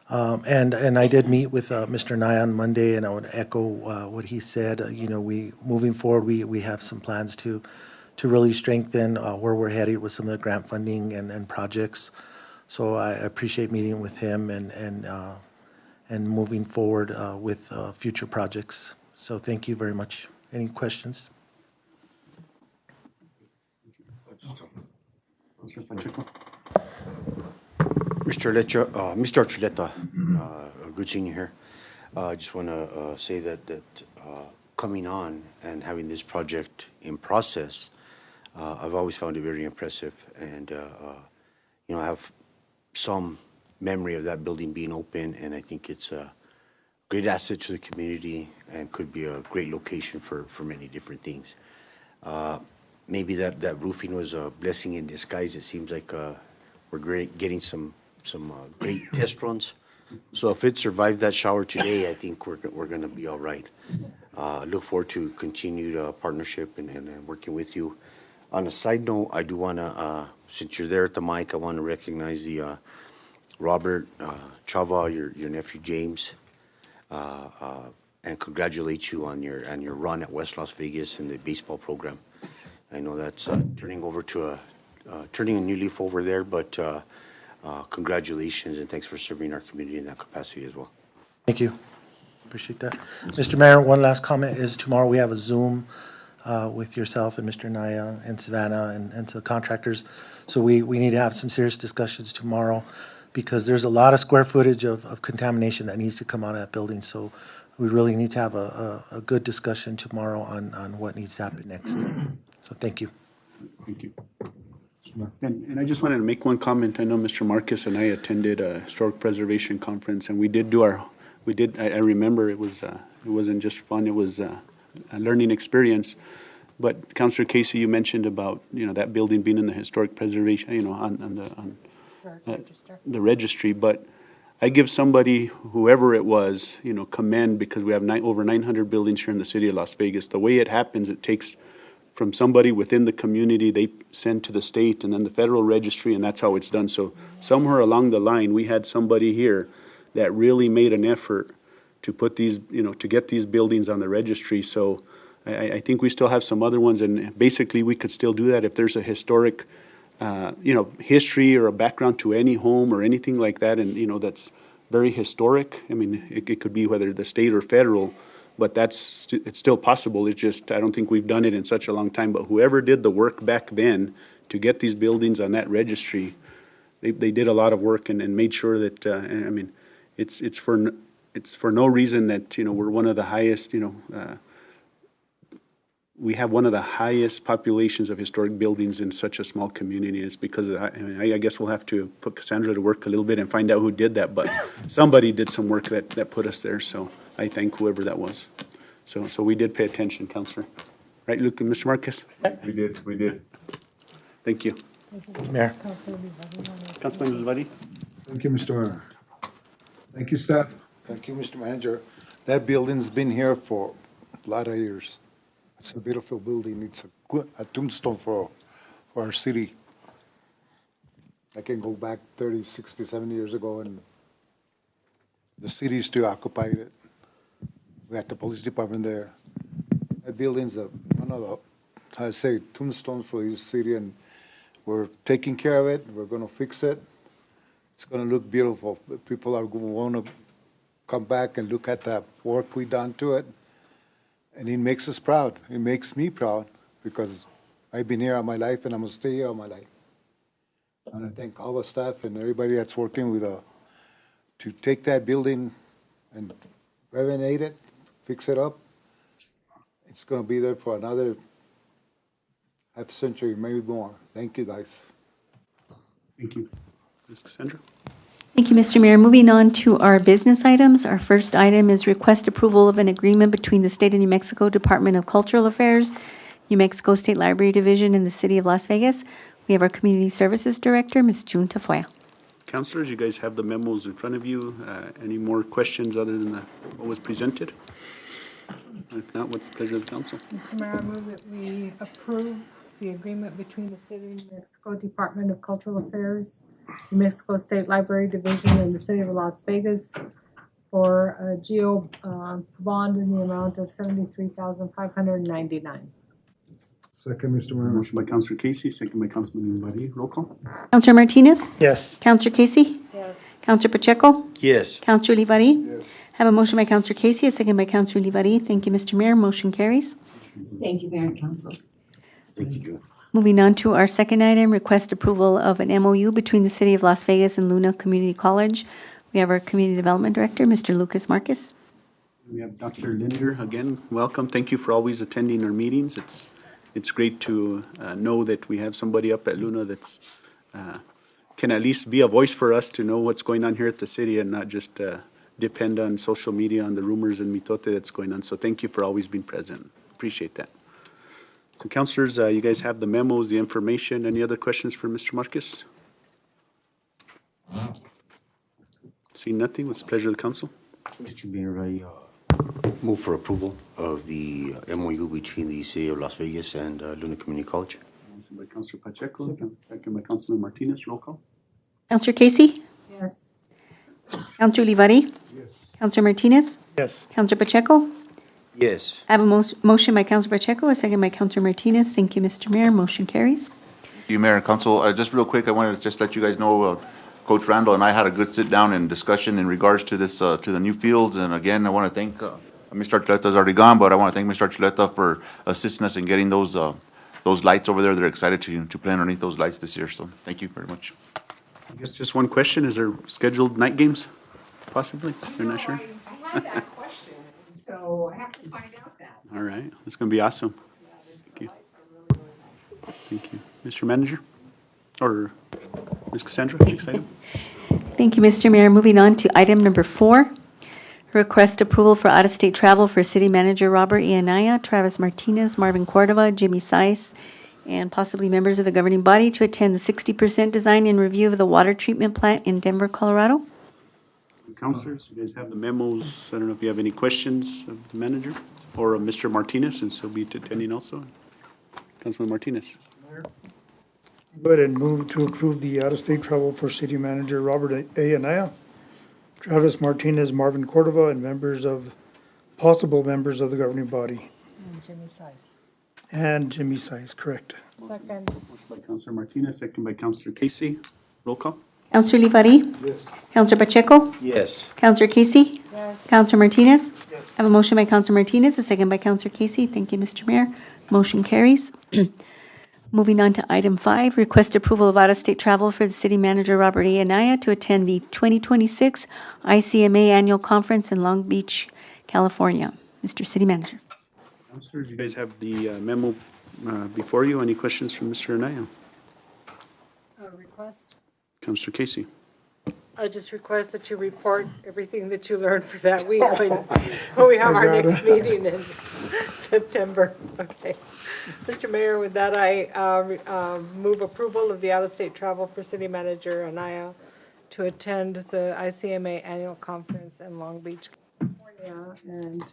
And I did meet with Mr. Nye on Monday, and I would echo what he said. We moving forward, we have some plans to really strengthen where we're headed with some of the grant funding and projects. So I appreciate meeting with him and moving forward with future projects. So thank you very much. Any questions? Mr. Archuleta, good seeing you here. I just want to say that coming on and having this project in process, I've always found it very impressive, and I have some memory of that building being open, and I think it's a great asset to the community and could be a great location for many different things. Maybe that roofing was a blessing in disguise. It seems like we're getting some great test runs. So if it survived that shower today, I think we're going to be all right. Look forward to continued partnership and working with you. On a side note, I do want to, since you're there at the mic, I want to recognize the Robert Chava, your nephew James, and congratulate you on your run at West Las Vegas in the baseball program. I know that's turning a new leaf over there, but congratulations and thanks for serving our community in that capacity as well. Thank you. Appreciate that. Mr. Mayor, one last comment is tomorrow we have a Zoom with yourself and Mr. Naya and Savannah and to the contractors. So we need to have some serious discussions tomorrow because there's a lot of square footage of contamination that needs to come out of that building. So we really need to have a good discussion tomorrow on what needs to happen next. So thank you. Thank you. And I just wanted to make one comment. I know Mr. Marcus and I attended a historic preservation conference, and we did I remember it wasn't just fun, it was a learning experience. But Councilor Casey, you mentioned about, that building being in the historic preservation, on the registry. But I give somebody, whoever it was, commend, because we have over 900 buildings here in the city of Las Vegas. The way it happens, it takes from somebody within the community, they send to the state and then the federal registry, and that's how it's done. So somewhere along the line, we had somebody here that really made an effort to put these, to get these buildings on the registry. So I think we still have some other ones, and basically we could still do that if there's a historic, history or a background to any home or anything like that, and, that's very historic. I mean, it could be whether the state or federal, but it's still possible. It's just, I don't think we've done it in such a long time. But whoever did the work back then to get these buildings on that registry, they did a lot of work and made sure that, I mean, it's for no reason that, we're one of the highest, we have one of the highest populations of historic buildings in such a small community. It's because I guess we'll have to put Cassandra to work a little bit and find out who did that, but somebody did some work that put us there, so I thank whoever that was. So we did pay attention, Counselor. Right, Luke and Mr. Marquez? We did. Thank you. Mayor. Councilman Olivari? Thank you, Mr. Mayor. Thank you, staff. Thank you, Mr. Manager. That building's been here for a lot of years. It's a beautiful building. It's a tombstone for our city. I can go back 30, 60, 70 years ago, and the city still occupied it. We had the police department there. That building's one of the, tombstones for this city, and we're taking care of it. We're gonna fix it. It's gonna look beautiful. People are gonna wanna come back and look at the work we done to it. And it makes us proud. It makes me proud because I've been here all my life and I'm gonna stay here all my life. And I thank all the staff and everybody that's working with to take that building and renovate it, fix it up. It's gonna be there for another half century, maybe more. Thank you, guys. Thank you. Ms. Cassandra? Thank you, Mr. Mayor. Moving on to our business items. Our first item is request approval of an agreement between the State of New Mexico Department of Cultural Affairs, New Mexico State Library Division, and the City of Las Vegas. We have our Community Services Director, Ms. June Tafoya. Counselors, you guys have the memos in front of you. Any more questions other than what was presented? If not, what's the pleasure of the council? Mr. Mayor, I move that we approve the agreement between the State of New Mexico Department of Cultural Affairs, New Mexico State Library Division, and the City of Las Vegas for a GO bond in the amount of $73,599. Second, Mr. Mayor. Motion by Counselor Casey, second by Councilman Ivadi. Roll call. Counselor Martinez? Yes. Counselor Casey? Yes. Counselor Pacheco? Yes. Counselor Olivari? Yes. Have a motion by Counselor Casey, a second by Counselor Olivari. Thank you, Mr. Mayor. Motion carries. Thank you, Mayor and Council. Thank you, June. Moving on to our second item, request approval of an MOU between the City of Las Vegas and Luna Community College. We have our Community Development Director, Mr. Lucas Marquez. We have Dr. Linder again. Welcome. Thank you for always attending our meetings. It's great to know that we have somebody up at Luna that's can at least be a voice for us to know what's going on here at the city and not just depend on social media on the rumors and mitote that's going on. So thank you for always being present. Appreciate that. So councilors, you guys have the memos, the information. Any other questions for Mr. Marquez? Seeing nothing, what's the pleasure of the council? Mr. Mayor, I move for approval of the MOU between the City of Las Vegas and Luna Community College. Motion by Councilor Pacheco, second by Councilman Martinez. Roll call. Counselor Casey? Yes. Counselor Olivari? Yes. Counselor Martinez? Yes. Counselor Pacheco? Yes. I have a motion by Counselor Pacheco, a second by Counselor Martinez. Thank you, Mr. Mayor. Motion carries. Thank you, Mayor and Council. Just real quick, I wanted to just let you guys know, Coach Randall and I had a good sit-down and discussion in regards to this, to the new fields. And again, I want to thank, Mr. Archuleta's already gone, but I want to thank Mr. Archuleta for assisting us in getting those lights over there. They're excited to play underneath those lights this year. So thank you very much. I guess just one question. Is there scheduled night games? Possibly? You're not sure? I had that question, so I have to find out that. All right. It's going to be awesome. Thank you. Thank you. Mr. Manager? Or Ms. Cassandra, next item? Thank you, Mr. Mayor. Moving on to item number 4. Request approval for out-of-state travel for City Manager Robert E. Anaya, Travis Martinez, Marvin Cordova, Jimmy Sice, and possibly members of the governing body to attend the 60% design and review of the water treatment plant in Denver, Colorado. Councilors, you guys have the memos. I don't know if you have any questions of the manager or of Mr. Martinez, since he'll be attending also. Councilman Martinez. Go ahead and move to approve the out-of-state travel for City Manager Robert A. Anaya, Travis Martinez, Marvin Cordova, and possible members of the governing body. Jimmy Sice. And Jimmy Sice, correct. Second. Motion by Councilor Martinez, second by Councilor Casey. Roll call. Counselor Olivari? Yes. Counselor Pacheco? Yes. Counselor Casey? Yes. Counselor Martinez? I have a motion by Counselor Martinez, a second by Counselor Casey. Thank you, Mr. Mayor. Motion carries. Moving on to item 5, request approval of out-of-state travel for the city manager Robert A. Anaya to attend the 2026 ICMA Annual Conference in Long Beach, California. Mr. City Manager. Councilors, you guys have the memo before you. Any questions from Mr. Anaya? Request? Councilor Casey. I just request that you report everything that you learned for that week when we have our next meeting in September. Okay. Mr. Mayor, with that, I move approval of the out-of-state travel for City Manager Anaya to attend the ICMA Annual Conference in Long Beach. California, and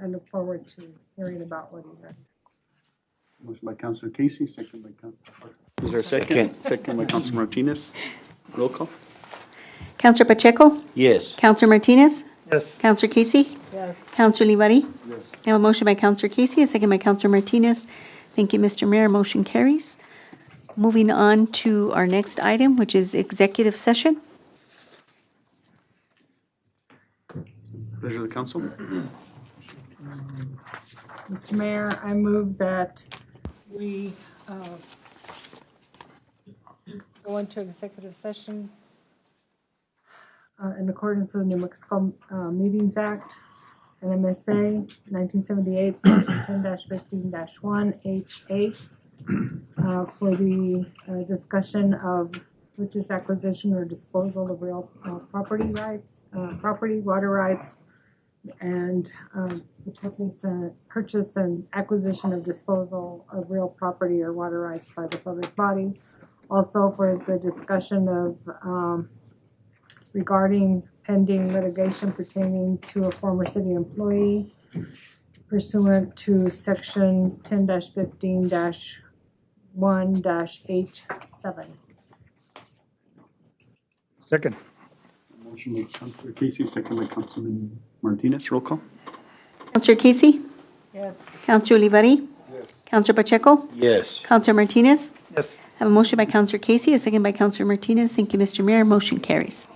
I look forward to hearing about what he read. Motion by Councilor Casey, second by Councilor. Is there a second? Second by Councilor Martinez. Roll call. Counselor Pacheco? Yes. Counselor Martinez? Yes. Counselor Casey? Yes. Counselor Livari? Yes. I have a motion by Counselor Casey, a second by Counselor Martinez. Thank you, Mr. Mayor. Motion carries. Moving on to our next item, which is executive session. Pleasure of the council. Mr. Mayor, I move that we Go into executive session. in accordance with New Mexico Meetings Act, NMSA 1978, Section 10-15-1, H8, for the discussion of purchase, acquisition, or disposal of real property rights, water rights, and the purchase and acquisition of disposal of real property or water rights by the public body. Also for the discussion of regarding pending litigation pertaining to a former city employee pursuant to section 10-15-1-H7. Second. Motion by Councilor Casey, second by Councilman Martinez. Roll call. Counselor Casey? Yes. Counselor Livari? Yes. Counselor Pacheco? Yes. Counselor Martinez? Yes. I have a motion by Counselor Casey, a second by Counselor Martinez. Thank you, Mr. Mayor. Motion carries.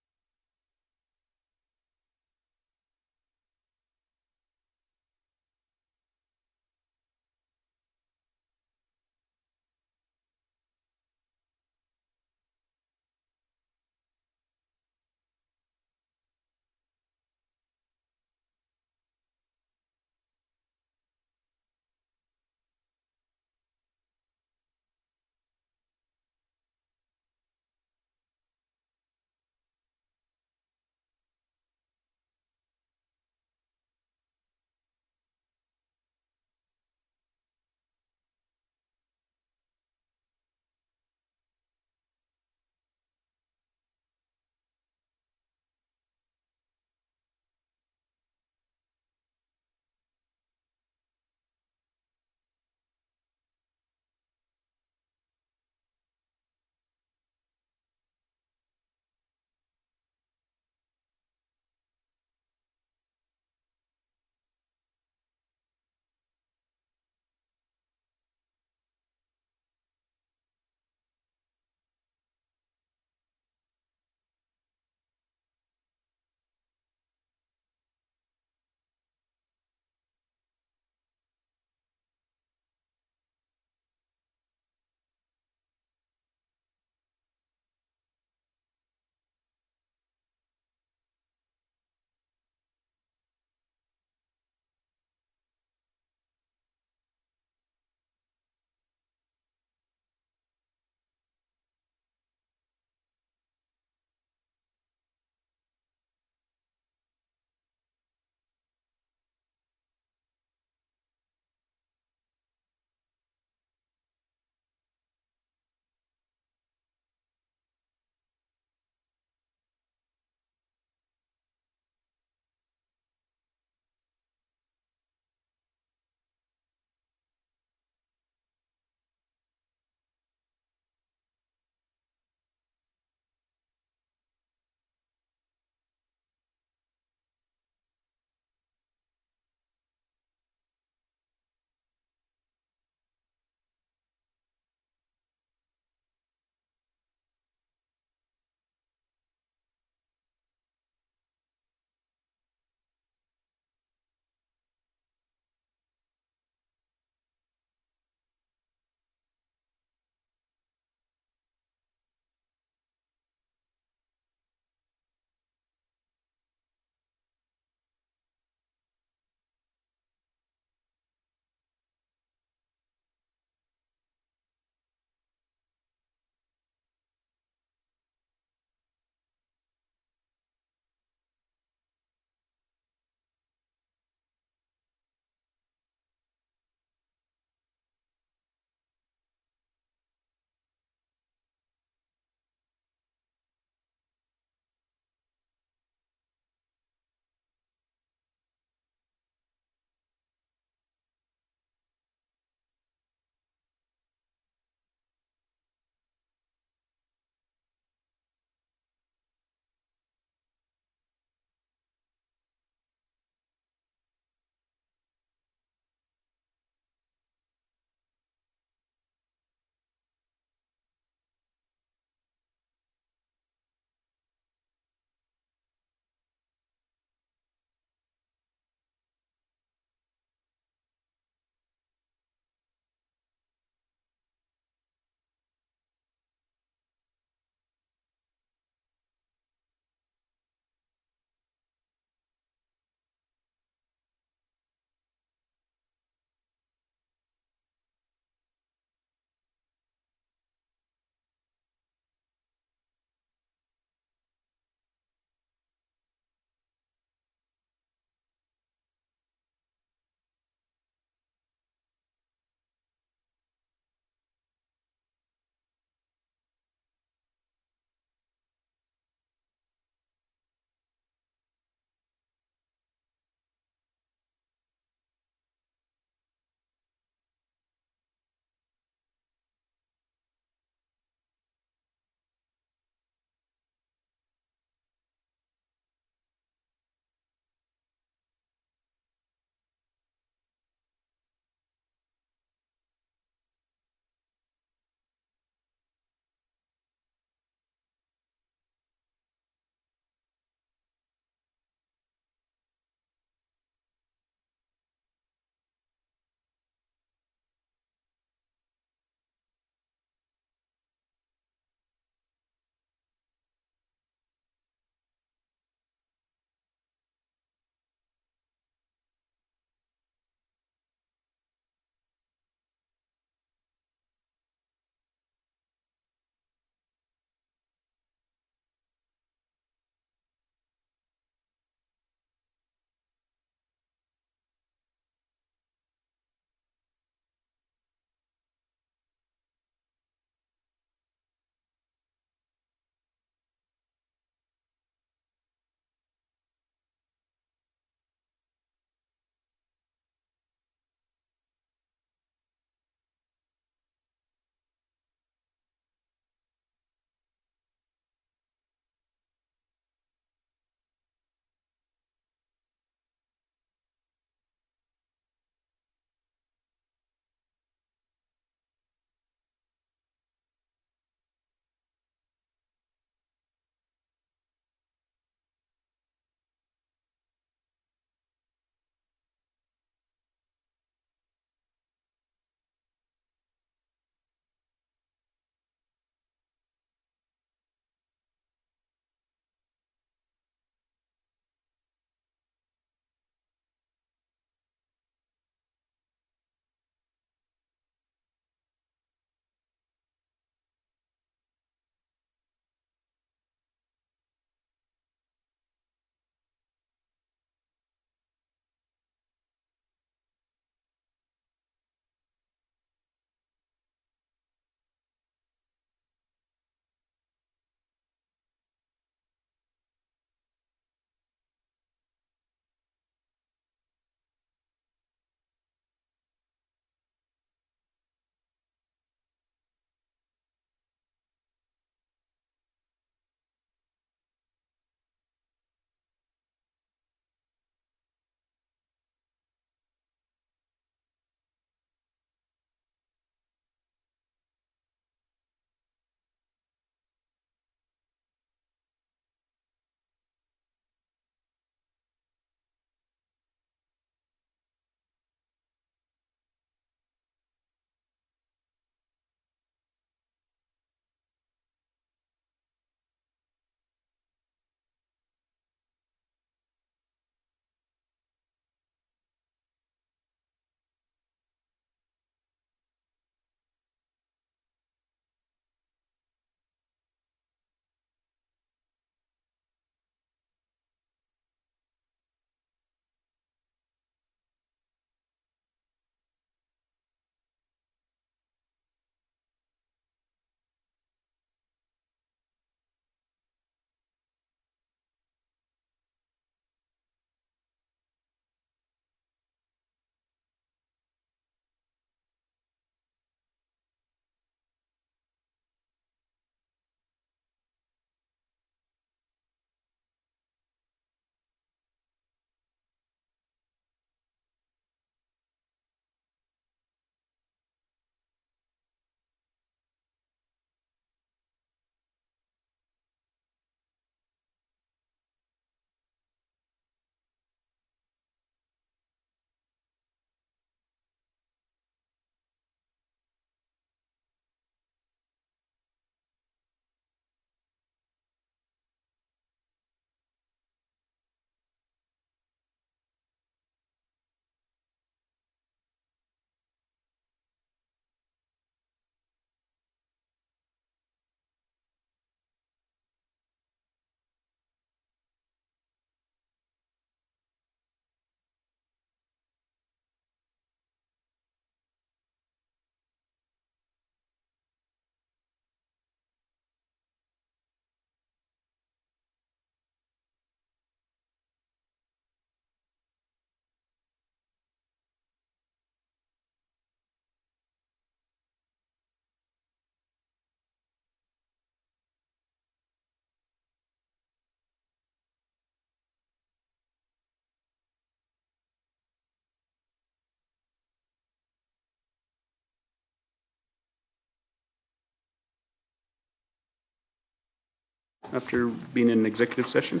after being in executive session?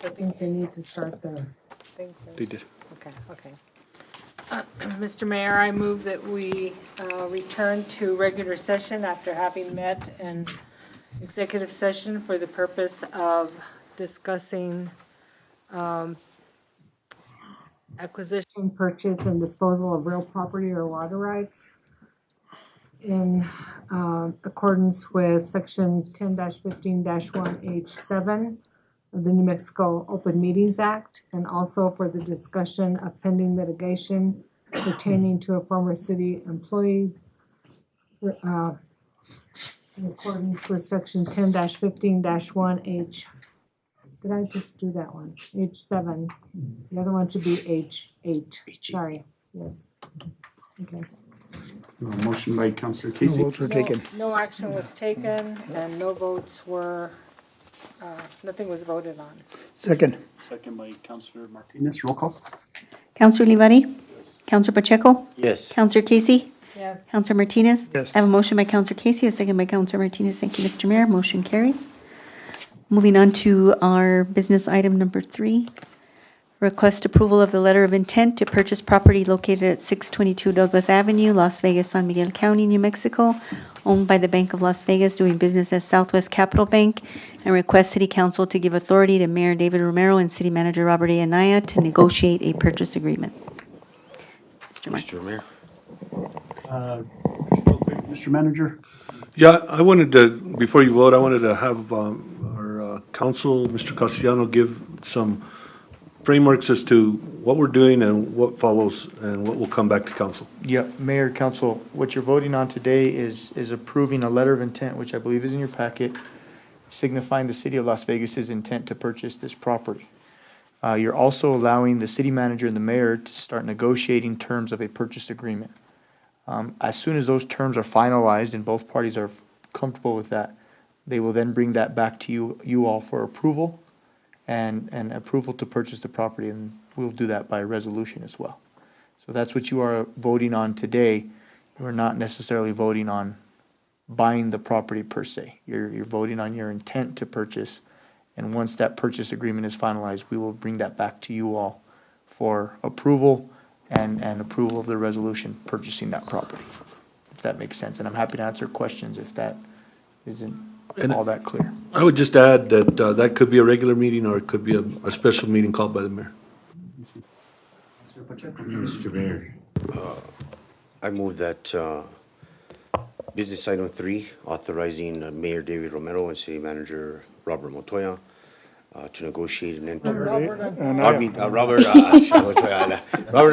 I think they need to start the. They did. Okay. Mr. Mayor, I move that we return to regular session after having met in executive session for the purpose of discussing acquisition, Purchase and disposal of real property or water rights in accordance with section 10-15-1H7 of the New Mexico Open Meetings Act, and also for the discussion of pending litigation pertaining to a former city employee in accordance with section 10-15-1H. Did I just do that one? H7. The other one should be H8. Sorry. Yes. Okay. Motion by Counselor Casey. No action was taken and no votes were, nothing was voted on. Second by Counselor Martinez. Roll call. Counselor Olivari? Counselor Pacheco? Yes. Counselor Casey? Yes. Counselor Martinez? Yes. I have a motion by Counselor Casey, a second by Counselor Martinez. Thank you, Mr. Mayor. Motion carries. Moving on to our business item number 3. Request approval of the letter of intent to purchase property located at 622 Douglas Avenue, Las Vegas, San Miguel County, New Mexico, owned by the Bank of Las Vegas, doing business as Southwest Capital Bank, and request City Council to give authority to Mayor David Romero and City Manager Robert A. Anaya to negotiate a purchase agreement. Mr. Mayor. Mr. Manager. Yeah, I wanted to, before you vote, I wanted to have our counsel, Mr. Castellano, give some frameworks as to what we're doing and what follows and what will come back to council. Yeah, Mayor, Council, what you're voting on today is approving a letter of intent, which I believe is in your packet, signifying the City of Las Vegas's intent to purchase this property. You're also allowing the city manager and the mayor to start negotiating terms of a purchase agreement. As soon as those terms are finalized and both parties are comfortable with that, they will then bring that back to you all for approval and approval to purchase the property, and we'll do that by resolution as well. So that's what you are voting on today. You're not necessarily voting on buying the property per se. You're voting on your intent to purchase, and once that purchase agreement is finalized, we will bring that back to you all for approval and approval of the resolution purchasing that property, if that makes sense. And I'm happy to answer questions if that isn't all that clear. I would just add that that could be a regular meeting or it could be a special meeting called by the mayor. Mr. Mayor, I move that business item 3, authorizing Mayor David Romero and City Manager Robert Montoya to negotiate and enter. Robert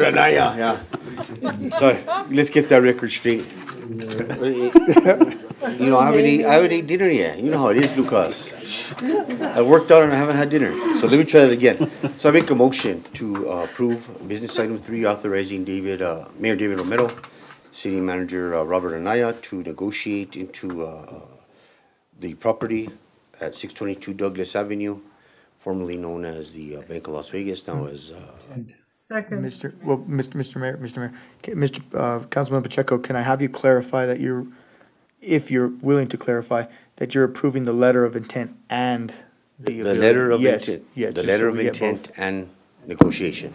Anaya, yeah. Sorry, let's get that record straight. You know, I haven't ate dinner yet. You know how it is, Lucas. I worked out and I haven't had dinner. So let me try that again. So I make a motion to approve business item 3, authorizing Mayor David Romero, City Manager Robert Anaya to negotiate into the property at 622 Douglas Avenue, formerly known as the Bank of Las Vegas, now as Second. Mr. Mayor, Councilman Pacheco, can I have you clarify that if you're willing to clarify, that you're approving the letter of intent and the letter of Yes, intent. yes, The just letter so of we get intent both. and negotiation.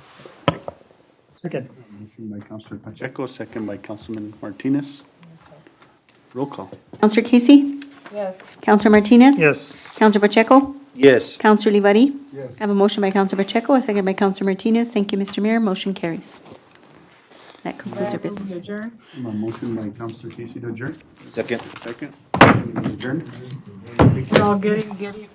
Second. Motion by Counselor Pacheco, second by Councilman Martinez. Roll call. Counselor Casey? Yes. Counselor Martinez? Yes. Counselor Pacheco? Yes. Counselor Olivari? Yes. I have a motion by Counselor Pacheco, a second by Counselor Martinez. Thank you, Mr. Mayor. Motion carries. That concludes our business. Adjourn. A motion by Counselor Casey to adjourn. Second. Second. Adjourn. We're all getting